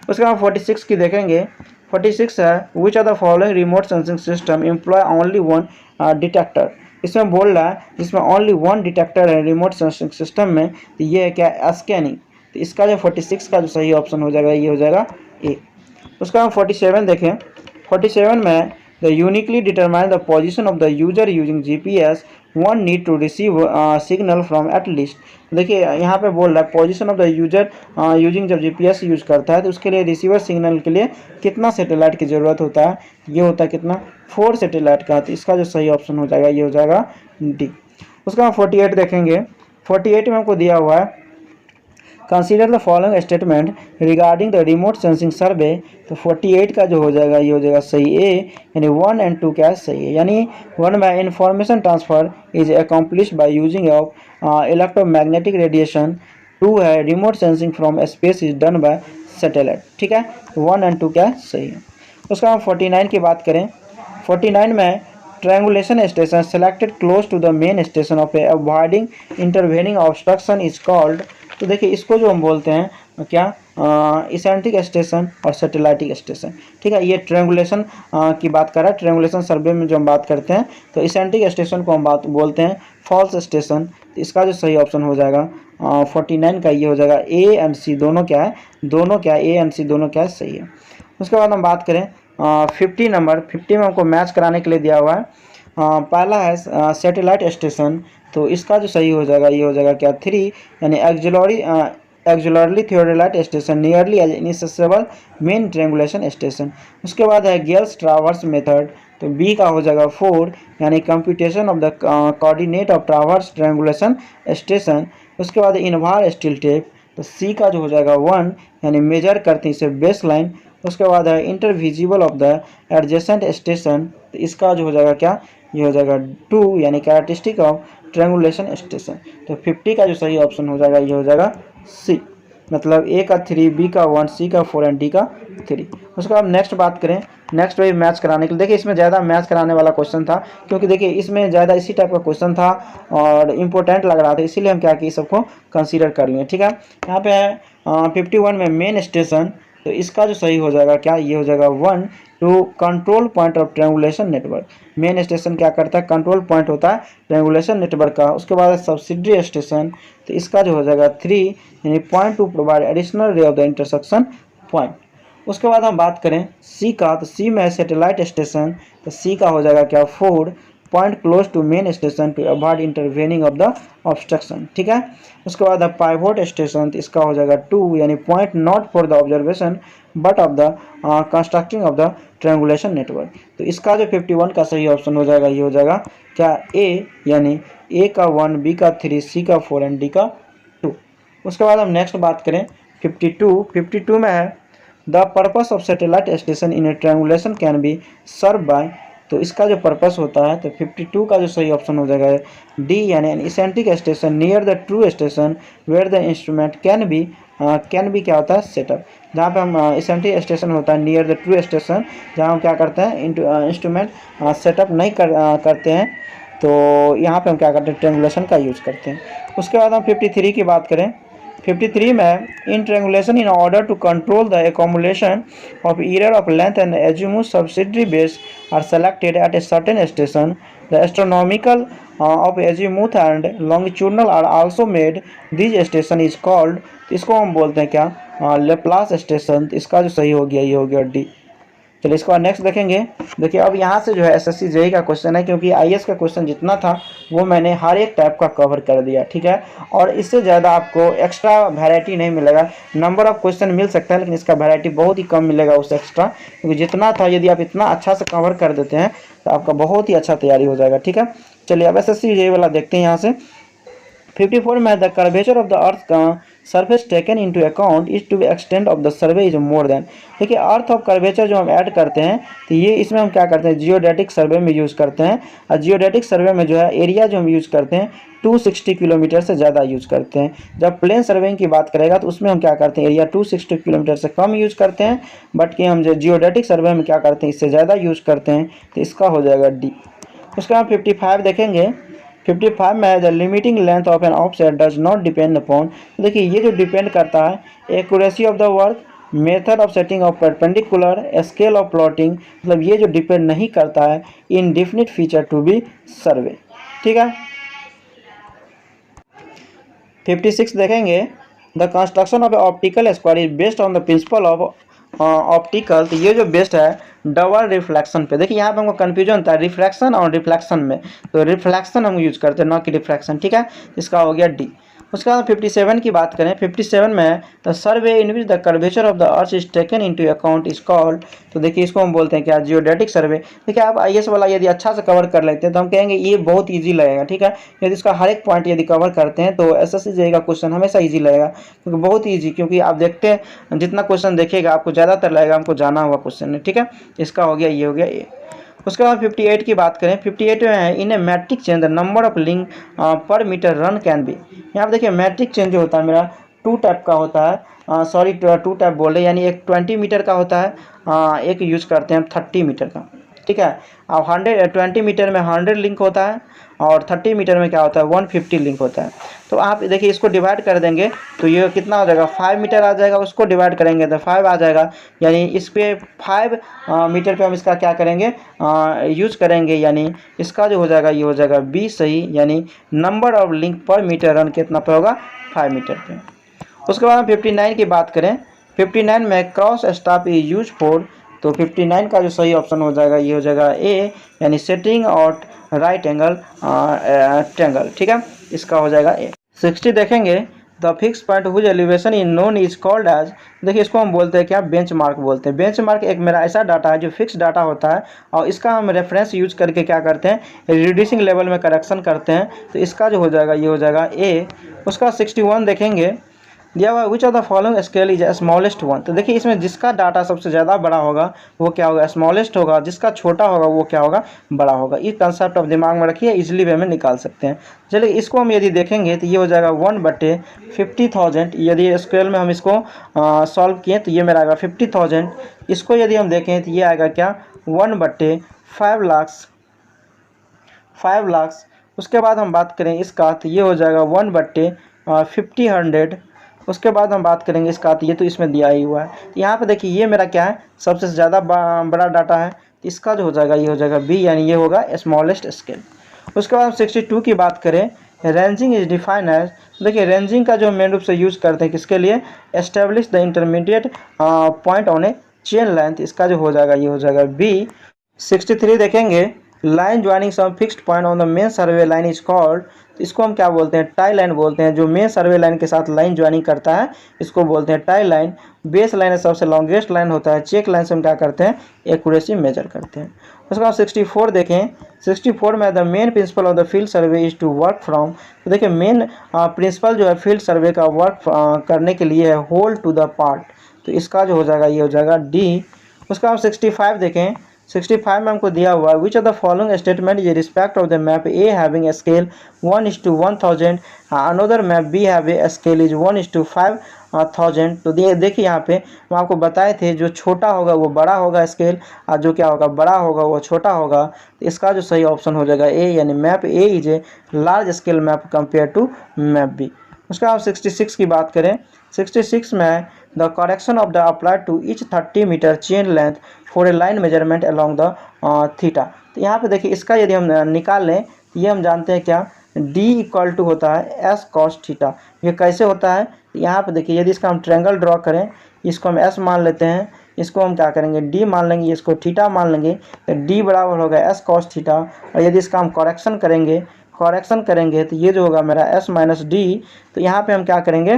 उसके बाद 46 की देखेंगे। 46 है which are the following remote sensing system employ only 1 detector. इसमें बोल रहा है जिसमें ओनली 1 डिटेक्टर है रिमोट सेंसिंग सिस्टम में, तो ये है क्या स्कैनिंग। तो इसका जो 46 का जो सही ऑप्शन हो जाएगा ये हो जाएगा ए। उसका हम 47 देखें। 47 में the uniquely determine the position of the user using GPS one need to receive signal from at least. देखिए यहाँ पे बोल रहा है position of the user using, जब जीपीएस यूज करता है तो उसके लिए रिसीवर सिग्नल के लिए कितना सैटेलाइट की ज़रूरत होता है, ये होता है कितना 4 सैटेलाइट का। तो इसका जो सही ऑप्शन हो जाएगा ये हो जाएगा डी। उसका हम 48 देखेंगे। 48 में हमको दिया हुआ है consider the following statement regarding the remote sensing survey. तो 48 का जो हो जाएगा ये हो जाएगा सही ए, यानी 1 एंड 2 क्या सही है, यानी 1 में information transfer is accomplished by using of electromagnetic radiation. 2 है remote sensing from space is done by satellite. ठीक है, 1 एंड 2 क्या सही है। उसका हम 49 की बात करें। 49 में triangulation station selected close to the main station of avoiding intervening obstruction is called. तो देखिए इसको जो हम बोलते हैं क्या, इसेंट्रिक स्टेशन और सैटेलाइटिक स्टेशन। ठीक है, ये ट्रायंगुलेशन की बात कर रहा है। ट्रायंगुलेशन सर्वे में जो हम बात करते हैं तो इसेंट्रिक स्टेशन को हम बात बोलते हैं फॉल्स स्टेशन। तो इसका जो सही ऑप्शन हो जाएगा 49 का ये हो जाएगा ए एंड सी दोनों क्या है, दोनों क्या ए एंड सी दोनों क्या है सही है। उसके बाद हम बात करें 50 नंबर। 50 में हमको मैच कराने के लिए दिया हुआ है। पहला है सैटेलाइट स्टेशन। तो इसका जो सही हो जाएगा ये हो जाएगा क्या 3, यानी auxiliary theodolite station nearly as inaccessible main triangulation station. उसके बाद है गेल्स ट्रावर्स मेथड। तो बी का हो जाएगा 4, यानी computation of the coordinate of traverse triangulation station. उसके बाद इनवार स्टील टेप। तो सी का जो हो जाएगा 1, यानी मेजर करते हैं इसे बेस लाइन। उसके बाद है इंटरविजिबल ऑफ द एडजेसेंट स्टेशन। तो इसका जो हो जाएगा क्या, ये हो जाएगा 2, यानी कैरेक्टरिस्टिक ऑफ ट्रायंगुलेशन स्टेशन। तो 50 का जो सही ऑप्शन हो जाएगा ये हो जाएगा सी, मतलब ए का 3, बी का 1, सी का 4 एंड डी का 3। उसके बाद नेक्स्ट बात करें। नेक्स्ट वही मैच कराने के लिए, देखिए इसमें ज़्यादा मैच कराने वाला क्वेश्चन था, क्योंकि देखिए इसमें ज़्यादा इसी टाइप का क्वेश्चन था और इम्पोर्टेंट लग रहा था, इसीलिए हम क्या किए सबको कंसीडर कर लिए। ठीक है, यहाँ पे है 51 में मेन स्टेशन। तो इसका जो सही हो जाएगा क्या, ये हो जाएगा 1 to control point of triangulation network. Main station क्या करता है, कंट्रोल पॉइंट होता है ट्रायंगुलेशन नेटवर्क का। उसके बाद सब्सिडरी स्टेशन। तो इसका जो हो जाएगा 3, यानी point two provide additional ray of the intersection point. उसके बाद हम बात करें सी का। तो सी में सैटेलाइट स्टेशन। तो सी का हो जाएगा क्या 4, point close to main station to avoid intervening of the obstruction. ठीक है, उसके बाद पाइवोट स्टेशन। तो इसका हो जाएगा 2, यानी point not for the observation but of the constructing of the triangulation network. तो इसका जो 51 का सही ऑप्शन हो जाएगा ये हो जाएगा क्या ए, यानी ए का 1, बी का 3, सी का 4 एंड डी का 2। उसके बाद हम नेक्स्ट बात करें 52 में है the purpose of satellite station in a triangulation can be serve by. तो इसका जो पर्पस होता है तो 52 का जो सही ऑप्शन हो जाएगा डी, यानी an eccentric station near the true station where the instrument can be क्या होता है सेटअप। जहाँ पे हम इसेंट्रिक स्टेशन होता है नियर द ट्रू स्टेशन, जहाँ हम क्या करते हैं इंस्ट्रूमेंट सेटअप नहीं करते हैं, तो यहाँ पे हम क्या करते हैं ट्रायंगुलेशन का यूज़ करते हैं। उसके बाद हम 53 की बात करें। 53 में in triangulation in order to control the accumulation of error of length and azimuth subsidiary base are selected at a certain station. The astronomical of azimuth and longitudinal are also made. This station is called, इसको हम बोलते हैं क्या Laplace station. इसका जो सही हो गया ये हो गया डी। चलिए इसके बाद नेक्स्ट देखेंगे। देखिए अब यहाँ से जो है एसएससी जेईई का क्वेश्चन है, क्योंकि आईएएस का क्वेश्चन जितना था वो मैंने हर एक टाइप का कवर कर दिया। ठीक है, और इससे ज़्यादा आपको एक्स्ट्रा वैरायटी नहीं मिलेगा। नंबर ऑफ क्वेश्चन मिल सकता है लेकिन इसका वैरायटी बहुत ही कम मिलेगा उससे एक्स्ट्रा, क्योंकि जितना था यदि आप इतना अच्छा से कवर कर देते हैं तो आपका बहुत ही अच्छा तैयारी हो जाएगा। ठीक है, चलिए अब एसएससी जेईई वाला देखते हैं यहाँ से। 54 में the curvature of the earth का surface taken into account is to extend of the survey is more than. देखिए अर्थ ऑफ कर्वेचर जो हम ऐड करते हैं तो ये इसमें हम क्या करते हैं जियोडेटिक सर्वे में यूज़ करते हैं। और जियोडेटिक सर्वे में जो है एरिया जो हम यूज़ करते हैं 260 किलोमीटर से ज़्यादा यूज़ करते हैं। जब प्लेन सर्वेइंग की बात करेगा तो उसमें हम क्या करते हैं एरिया 260 किलोमीटर से कम यूज़ करते हैं, बट कि हम जो जियोडेटिक सर्वे में क्या करते हैं इससे ज़्यादा यूज़ करते हैं। तो इसका हो जाएगा डी। उसका हम 55 देखेंगे। 55 में है the limiting length of an offset does not depend upon. देखिए ये जो डिपेंड करता है accuracy of the work, method of setting of perpendicular, scale of plotting, मतलब ये जो डिपेंड नहीं करता है indefinite feature to be survey. ठीक है, 56 देखेंगे the construction of optical square is based on the principle of optical, तो ये जो बेस्ड है डबल रिफ्लेक्शन पे। देखिए यहाँ पे हमको कन्फ्यूजन था रिफ्लेक्शन और रिफ्लेक्शन में, तो रिफ्लेक्शन हम यूज करते हैं ना कि रिफ्लेक्शन, ठीक है। इसका हो गया डी। उसके बाद 57 की बात करें, 57 में the survey in which the curvature of the earth is taken into account is called, तो देखिए इसको हम बोलते हैं क्या, जियोडेटिक सर्वे। देखिए आप आईएएस वाला यदि अच्छा से कवर कर लेते हैं तो हम कहेंगे ये बहुत इजी लगेगा, ठीक है। यदि इसका हर एक पॉइंट यदि कवर करते हैं तो एसएससी जेईई का क्वेश्चन हमेशा इजी लगेगा, क्योंकि बहुत ईजी, क्योंकि आप देखते हैं जितना क्वेश्चन देखिएगा आपको ज़्यादातर लगेगा हमको जाना हुआ क्वेश्चन है, ठीक है। इसका हो गया, ये हो गया ए। उसके बाद 58 की बात करें, 58 में है in a metric chain the number of link per metre run can be. यहाँ पर देखिए मैट्रिक चेन जो होता है मेरा 2 टाइप का होता है, सॉरी 2 टाइप बोले, यानी एक 20 मीटर का होता है, एक यूज करते हैं 30 मीटर का, ठीक है। अब 20 मीटर में 100 लिंक होता है और 30 मीटर में क्या होता है 150 लिंक होता है। तो आप देखिए इसको डिवाइड कर देंगे तो ये कितना हो जाएगा 5 मीटर आ जाएगा, उसको डिवाइड करेंगे तो 5 आ जाएगा, यानी इस पे 5 मीटर पे हम इसका क्या करेंगे यूज करेंगे, यानी इसका जो हो जाएगा ये हो जाएगा बी सही, यानी number of link per metre run कितना पे होगा 5 मीटर पे। उसके बाद हम 59 की बात करें, 59 में cross staff is use for, तो 59 का जो सही ऑप्शन हो जाएगा ये हो जाएगा ए, यानी setting out right angle triangle, ठीक है। इसका हो जाएगा ए। 60 देखेंगे, the fix point whose elevation in known is called as, देखिए इसको हम बोलते हैं क्या, बेंचमार्क बोलते हैं। बेंचमार्क एक मेरा ऐसा डाटा है जो फिक्स डाटा होता है और इसका हम रेफरेंस यूज करके क्या करते हैं रिड्यूसिंग लेवल में करेक्शन करते हैं, तो इसका जो हो जाएगा ये हो जाएगा ए। उसका 61 देखेंगे, दिया हुआ विच of the following scale is smallest one, तो देखिए इसमें जिसका डाटा सबसे ज़्यादा बड़ा होगा वो क्या होगा स्मॉलेस्ट होगा, जिसका छोटा होगा वो क्या होगा बड़ा होगा। ये कंसेप्ट आप दिमाग में रखिए, इजीली वे में निकाल सकते हैं। चलिए इसको हम यदि देखेंगे तो ये हो जाएगा 1/50,000, यदि स्केल में हम इसको सॉल्व किए तो ये मेरा आएगा 50,000। इसको यदि हम देखें तो ये आएगा क्या 1/5 लाख। उसके बाद हम बात करें इसका तो ये हो जाएगा 1/50,100। उसके बाद हम बात करेंगे इसका, तो ये तो इसमें दिया ही हुआ है। तो यहाँ पे देखिए ये मेरा क्या है सबसे ज़्यादा बड़ा डाटा है, तो इसका जो हो जाएगा ये हो जाएगा बी, यानी ये होगा स्मॉलेस्ट स्केल। उसके बाद हम 62 की बात करें, रेंजिंग इज डिफाइन एज, देखिए रेंजिंग का जो मेन रूप से यूज़ करते हैं किसके लिए, establish the intermediate point on A chain length, इसका जो हो जाएगा ये हो जाएगा बी। 63 देखेंगे, line joining some fixed point on the main survey line is called, तो इसको हम क्या बोलते हैं टाई लाइन बोलते हैं। जो मेन सर्वे लाइन के साथ लाइन ज्वाइनिंग करता है इसको बोलते हैं टाई लाइन। बेस लाइन है सबसे लॉन्गेस्ट लाइन होता है, चेक लाइन से हम क्या करते हैं एक्यूरेसी मेजर करते हैं। उसके बाद 64 देखें, 64 में the main principle of the field survey is to work from, तो देखिए मेन प्रिंसिपल जो है फील्ड सर्वे का वर्क करने के लिए है होल टू द पार्ट, तो इसका जो हो जाएगा ये हो जाएगा डी। उसका हम 65 देखें, 65 में हमको दिया हुआ है which of the following statement is respect of the map A having a scale 1:1000, another map B have a scale is 1:5000। तो देखिए यहाँ पे हम आपको बताए थे जो छोटा होगा वो बड़ा होगा स्केल, और जो क्या होगा बड़ा होगा वो छोटा होगा, तो इसका जो सही ऑप्शन हो जाएगा ए, यानी map A is a large scale map compare to map B. उसका आप 66 की बात करें, 66 में the correction of the applied to each 30 metre chain length for a line measurement along the theta, तो यहाँ पे देखिए इसका यदि हम निकाल लें तो ये हम जानते हैं क्या D इक्वल टू होता है S cos थीटा। ये कैसे होता है यहाँ पे देखिए, यदि इसका हम ट्रायंगल ड्रॉ करें, इसको हम S मान लेते हैं, इसको हम क्या करेंगे D मान लेंगे, इसको थीटा मान लेंगे, तो D बराबर होगा S cos थीटा। और यदि इसका हम करेक्शन करेंगे तो ये जो होगा मेरा S माइनस D, तो यहाँ पे हम क्या करेंगे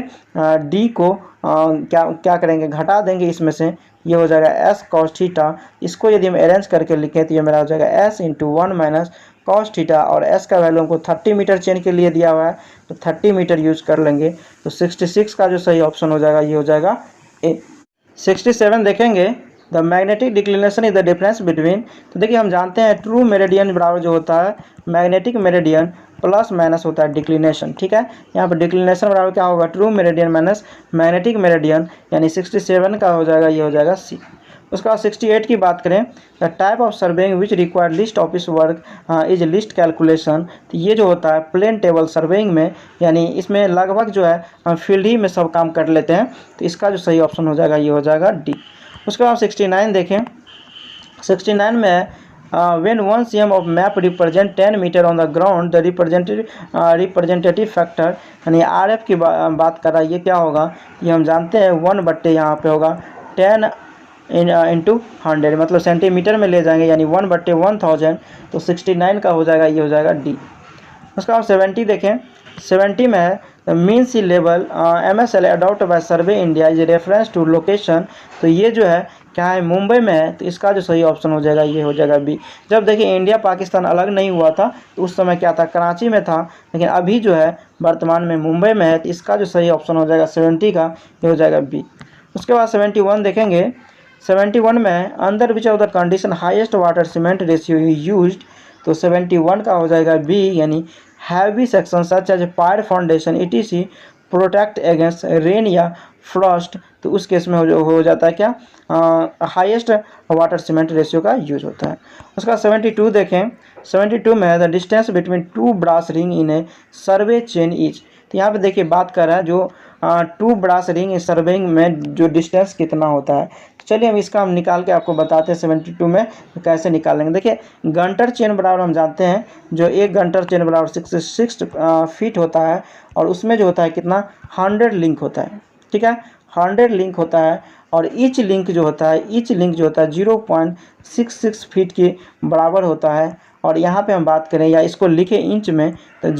D को क्या करेंगे घटा देंगे इसमें से, ये हो जाएगा S cos थीटा। इसको यदि हम अरेंज करके लिखें तो ये मेरा हो जाएगा S into 1 minus cos theta, और S का वैल्यू हमको 30 मीटर चेन के लिए दिया हुआ है तो 30 मीटर यूज कर लेंगे। तो 66 का जो सही ऑप्शन हो जाएगा ये हो जाएगा ए। 67 देखेंगे, the magnetic declination is the difference between, तो देखिए हम जानते हैं ट्रू मेरिडियन बराबर जो होता है मैग्नेटिक मेरिडियन प्लस माइनस होता है डिक्लिनेशन, ठीक है। यहाँ पर डिक्लिनेशन बराबर क्या होगा true meridian minus magnetic meridian, यानी 67 का हो जाएगा ये हो जाएगा सी। उसके बाद 68 की बात करें, the type of surveying which require list office work is list calculation, तो ये जो होता है प्लेन टेबल सर्वेइंग में, यानी इसमें लगभग जो है फील्ड ही में सब काम कर लेते हैं, तो इसका जो सही ऑप्शन हो जाएगा ये हो जाएगा डी। उसके बाद 69 देखें, 69 में when 1 cm of map represent 10 meter on the ground the representative factor, यानी RF की बात कर रहा है, ये क्या होगा ये हम जानते हैं 1 बट्टे यहाँ पे होगा 10 इंटू 100, मतलब सेंटीमीटर में ले जाएंगे यानी 1/1000, तो 69 का हो जाएगा, ये हो जाएगा डी। उसका आप 70 देखें, 70 में है mean sea level MSL adopt by Survey India is reference to location, तो ये जो है क्या है, मुंबई में है, तो इसका जो सही ऑप्शन हो जाएगा ये हो जाएगा बी। जब देखिए इंडिया पाकिस्तान अलग नहीं हुआ था तो उस समय क्या था, कराची में था, लेकिन अभी जो है वर्तमान में मुंबई में है, तो इसका जो सही ऑप्शन हो जाएगा 70 का, ये हो जाएगा बी। उसके बाद 71 देखेंगे, 71 में under which of the condition highest water cement ratio used, तो 71 का हो जाएगा बी, यानी heavy section such as pier foundation ETC protect against rain या फ्रॉस्ट, तो उस केस में हो जाता है क्या, हाईएस्ट वाटर सीमेंट रेशियो का यूज होता है। उसका 72 देखें, 72 में the distance between two brass ring in a survey chain is, तो यहाँ पे देखिए बात कर रहा है जो टू ब्रास रिंग सर्वेइंग में जो डिस्टेंस कितना होता है। तो चलिए हम निकाल के आपको बताते हैं 72 में तो कैसे निकालेंगे। देखिए गंटर चेन बराबर हम जानते हैं, जो एक गंटर चेन बराबर 66 फीट होता है, और उसमें जो होता है कितना 100 लिंक होता है, ठीक है, 100 लिंक होता है, और ईच लिंक जो होता है 0.66 फीट के बराबर होता है। और यहाँ पे हम बात करें या इसको लिखें इंच में तो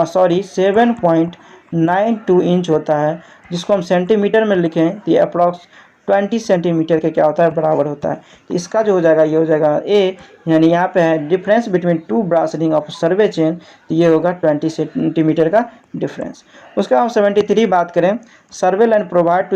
7.92 इंच होता है, जिसको हम सेंटीमीटर में लिखें तो ये अप्रॉक्स 20 सेंटीमीटर के क्या होता है, बराबर होता है। तो इसका जो हो जाएगा ये हो जाएगा ए, यानी यहाँ पे है difference between two brass ring of survey chain, तो ये होगा 20 सेंटीमीटर का डिफरेंस। उसका हम 73 बात करें, survey line provide to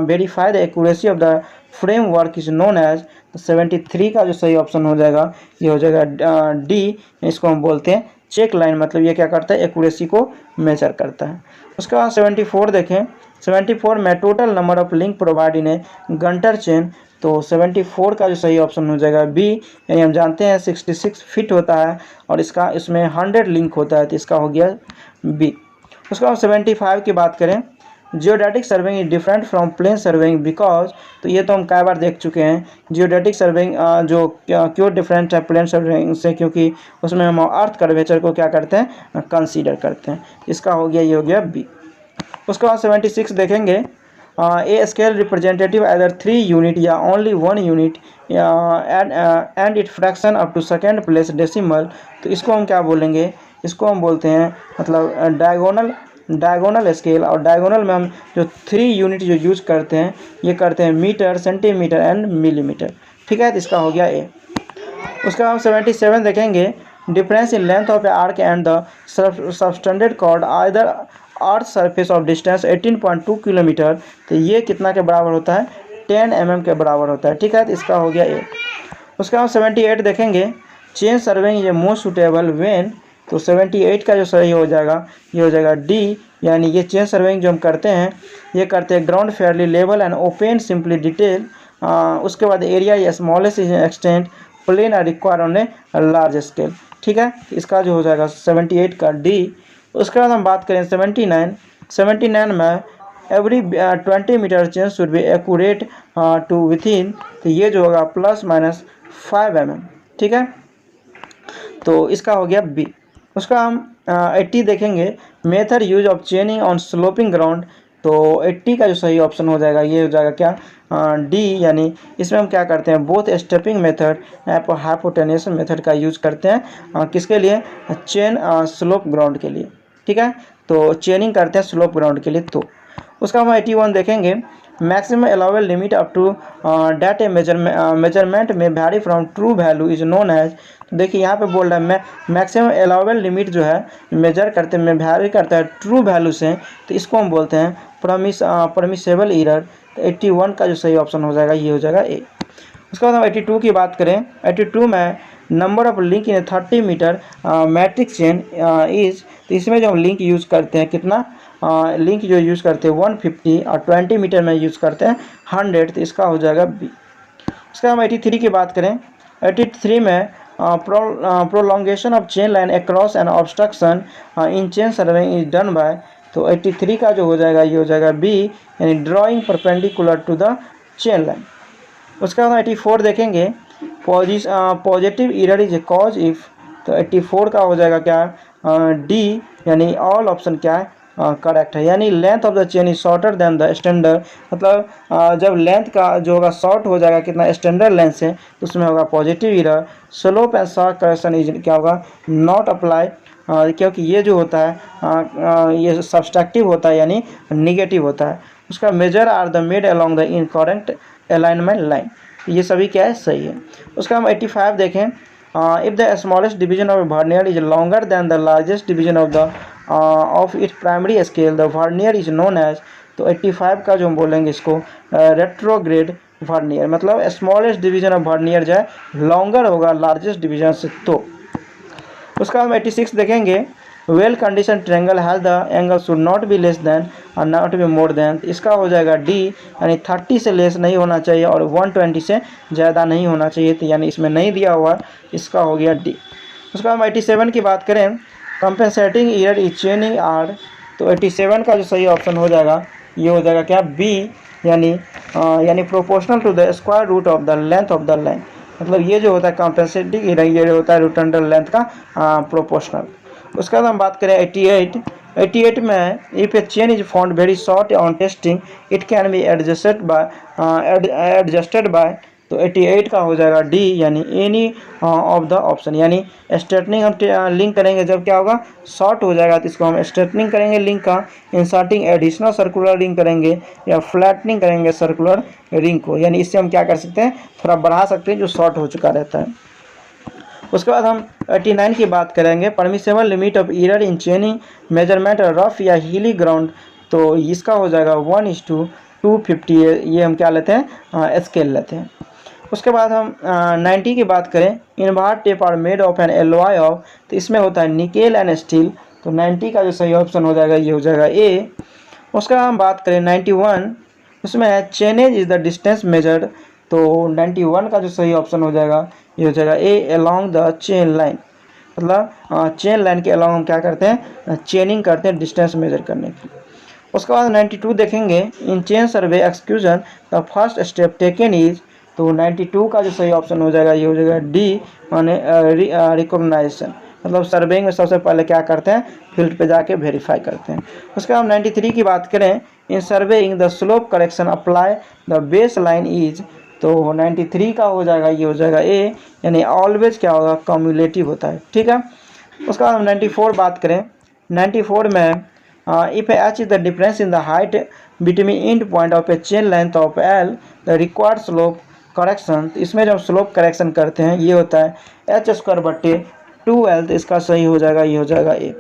verify the accuracy of the framework is known as, तो 73 का जो सही ऑप्शन हो जाएगा ये हो जाएगा डी, इसको हम बोलते हैं चेक लाइन, मतलब ये क्या करता है, एक्यूरेसी को मेजर करता है। उसके बाद 74 देखें, 74 में total number of link provide in A Günter chain, तो 74 का जो सही ऑप्शन हो जाएगा बी, यानी हम जानते हैं 66 फीट होता है और इसमें 100 लिंक होता है, तो इसका हो गया बी। उसके बाद 75 की बात करें, geodetic surveying is different from plane surveying because, तो ये तो हम कई बार देख चुके हैं, जियोडेटिक सर्वेइंग जो क्यों डिफरेंट है प्लेन सर्वेइंग से, क्योंकि उसमें हम अर्थ कर्वेचर को क्या करते हैं, कंसीडर करते हैं। इसका हो गया, ये हो गया बी। उसके बाद 76 देखेंगे, a scale representative either 3 unit या only 1 unit and it fraction up to second place decimal, तो इसको हम क्या बोलेंगे, इसको हम बोलते हैं मतलब डायगोनल स्केल, और डायगोनल में हम जो 3 यूनिट जो यूज करते हैं ये करते हैं मीटर, सेंटीमीटर एंड मिलीमीटर, ठीक है, तो इसका हो गया ए। उसका हम 77 देखेंगे, difference in length of a arc and the subtended chord either earth surface of distance 18.2 kilometre, तो ये कितना के बराबर होता है, 10 mm के बराबर होता है, ठीक है, तो इसका हो गया ए। उसका हम 78 देखेंगे, चेन सर्वेइंग ये मोस्ट सुटेबल व्हेन, तो 78 का जो सही हो जाएगा ये हो जाएगा डी, यानी ये चेन सर्वेइंग जो हम करते हैं ये करते हैं ground fairly level and open simply detail, उसके बाद एरिया या smallest extent plane are require on a large scale, ठीक है, इसका जो हो जाएगा 78 का डी। उसके बाद हम बात करें 79 में every 20 metre chain should be accurate to within, तो ये जो होगा ±5 mm, ठीक है, तो इसका हो गया बी। उसका हम 80 देखेंगे, method use of चेनिंग on sloping ground, तो 80 का जो सही ऑप्शन हो जाएगा ये हो जाएगा क्या, डी, यानी इसमें हम क्या करते हैं, both stepping method hypotenuse method का यूज करते हैं, किसके लिए, चेन स्लोप ग्राउंड के लिए, ठीक है, तो चेनिंग करते हैं स्लोप ग्राउंड के लिए। तो उसका हम 81 देखेंगे, maximum allowable limit up to date a measurement may vary from true value is known as, तो देखिए यहाँ पे बोल रहा है मैक्सिमम अलाउबल लिमिट जो है मेजर करते में वैरी करता है ट्रू वैल्यू से, तो इसको हम बोलते हैं परमिसेबल एरर, तो 81 का जो सही ऑप्शन हो जाएगा ये हो जाएगा ए। उसके बाद हम 82 की बात करें, 82 में number of link in 30 metre metric chain is, तो इसमें जो हम लिंक यूज़ करते हैं कितना, लिंक जो यूज़ करते हैं 150 और 20 मीटर में यूज़ करते हैं 100, तो इसका हो जाएगा बी। उसका हम 83 की बात करें, 83 में prolongation of chain line across N obstruction in chain surveying is done by, तो 83 का जो हो जाएगा ये हो जाएगा बी, यानी drawing perpendicular to the chain line. उसका हम 84 देखेंगे, positive error is a cause if, तो 84 का हो जाएगा क्या, डी, यानी ऑल ऑप्शन क्या है करेक्ट है। यानी length of the chain is shorter than the standard, मतलब जब लेंथ का जो होगा शॉर्ट हो जाएगा कितना स्टैंडर्ड लेंथ से, तो उसमें होगा positive error. Slope and short correction is क्या होगा, नॉट अप्लाई, क्योंकि ये जो होता है ये सब्सट्रैक्टिव होता है यानी निगेटिव होता है। उसका measure are the made along the incorrect alignment line, ये सभी क्या है, सही है। उसका हम 85 देखें, if the smallest division of vernier is longer than the largest division of its primary scale, the vernier is known as. तो 85 का जो हम बोलेंगे इसको रेट्रोग्रेड वर्नियर, मतलब स्मॉलेस्ट डिवीजन ऑफ वर्नियर जो है लॉन्गर होगा लार्जेस्ट डिवीजन से। तो उसका हम 86 देखेंगे, well condition triangle has the angle should not be less than और नॉट बी मोर देन, इसका हो जाएगा डी, यानी 30 से लेस नहीं होना चाहिए और 120 से ज़्यादा नहीं होना चाहिए, तो यानी इसमें नहीं दिया हुआ, इसका हो गया डी। उसका हम 87 की बात करें, compensating error is chaining are, तो 87 का जो सही ऑप्शन हो जाएगा ये हो जाएगा क्या, बी, यानी proportional to the square root of the length of the line, मतलब ये जो होता है कंपेंसेटिंग ईयर ये होता है रूटेंडल लेंथ का प्रोपोर्शनल। उसके बाद हम बात करें 88 में, if a chain is found very short on testing it can be adjusted by, तो 88 का हो जाएगा डी, यानी एनी ऑफ द ऑप्शन। यानी स्ट्रेटनिंग हम लिंक करेंगे जब क्या होगा, शॉर्ट हो जाएगा, तो इसको हम स्ट्रेटनिंग करेंगे लिंक का, इंसर्टिंग एडिशनल सर्कुलर रिंग करेंगे या फ्लैटनिंग करेंगे सर्कुलर रिंग को, यानी इससे हम क्या कर सकते हैं, थोड़ा बढ़ा सकते हैं जो शॉर्ट हो चुका रहता है। उसके बाद हम 89 की बात करेंगे, permissible limit of error in चेनिंग measurement rough या हीली ग्राउंड, तो इसका हो जाएगा 1:250, ये हम क्या लेते हैं, स्केल लेते हैं। उसके बाद हम 90 की बात करें, invert tape are made of an alloy of, तो इसमें होता है निकेल एंड स्टील, तो 90 का जो सही ऑप्शन हो जाएगा ये हो जाएगा ए। उसका हम बात करें 91, उसमें है chainage is the distance measured, तो 91 का जो सही ऑप्शन हो जाएगा ये हो जाएगा ए, अलोंग द चेन लाइन, मतलब चेन लाइन के अलोंग हम क्या करते हैं, चेनिंग करते हैं डिस्टेंस मेजर करने के लिए। उसके बाद 92 देखेंगे, in chain survey execution the first step taken is, तो 92 का जो सही ऑप्शन हो जाएगा ये हो जाएगा डी, माने रिकॉग्नाइजेशन, मतलब सर्वेइंग में सबसे पहले क्या करते हैं, फील्ड पे जाके वेरीफाई करते हैं। उसके बाद 93 की बात करें, in surveying the slope correction apply the base line is, तो 93 का हो जाएगा ये हो जाएगा ए, यानी ऑलवेज क्या होगा, कम्युलेटिव होता है, ठीक है। उसके बाद हम 94 बात करें, 94 में if H is the difference in the height between and point of A chain length of L the required slope correction, तो इसमें जब स्लोप करेक्शन करते हैं ये होता है h²/2l, तो इसका सही हो जाएगा ये हो जाएगा ए।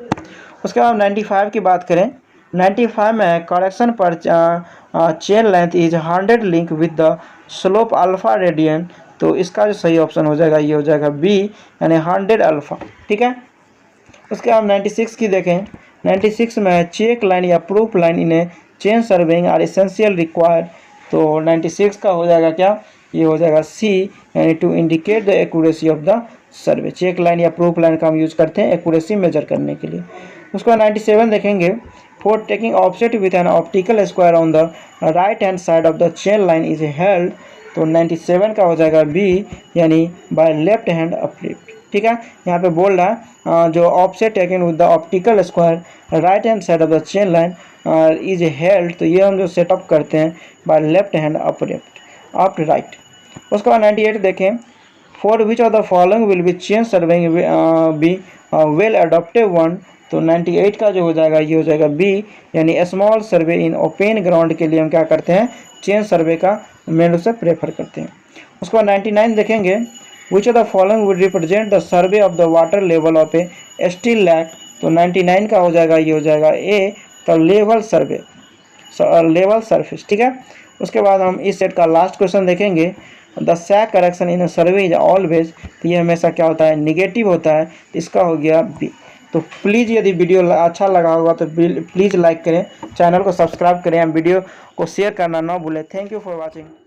उसके बाद 95 की बात करें, 95 में करेक्शन पर chain length is 100 link with the slope alpha radian, तो इसका जो सही ऑप्शन हो जाएगा ये हो जाएगा बी, यानी 100 अल्फा, ठीक है। उसके बाद 96 की देखें, 96 में चेक लाइन या proof line in chain surveying are essential required, तो 96 का हो जाएगा क्या, ये हो जाएगा सी, यानी to indicate the accuracy of the survey, check line या प्रूफ लाइन का हम यूज़ करते हैं एक्यूरेसी मेजर करने के लिए। उसके बाद 97 देखेंगे, for taking offset with an optical square on the right hand side of the chain line is held, तो 97 का हो जाएगा बी, यानी बाय लेफ्ट हैंड अपलिफ्ट, ठीक है। यहाँ पे बोल रहा है जो offset taken with the optical square right hand side of the chain line is held, तो ये हम जो सेटअप करते हैं by left hand up right. उसके बाद 98 देखें, for which of the following will be chain surveying be well adopted one, तो 98 का जो हो जाएगा ये हो जाएगा बी, यानी small survey in open ground के लिए हम क्या करते हैं, चेन सर्वे का मेन से प्रेफर करते हैं। उसके बाद 99 देखेंगे, which of the following will represent the survey of the water level of a still lake, तो 99 का हो जाएगा ये हो जाएगा ए, तो लेवल सर्वे, लेवल सरफेस, ठीक है। उसके बाद हम इस सेट का लास्ट क्वेश्चन देखेंगे, the sag correction in survey is always, तो ये हमेशा क्या होता है, निगेटिव होता है, तो इसका हो गया बी। तो प्लीज़ यदि वीडियो अच्छा लगा होगा तो प्लीज़ लाइक करें, चैनल को सब्सक्राइब करें, वीडियो को शेयर करना ना भूलें। Thank you for watching.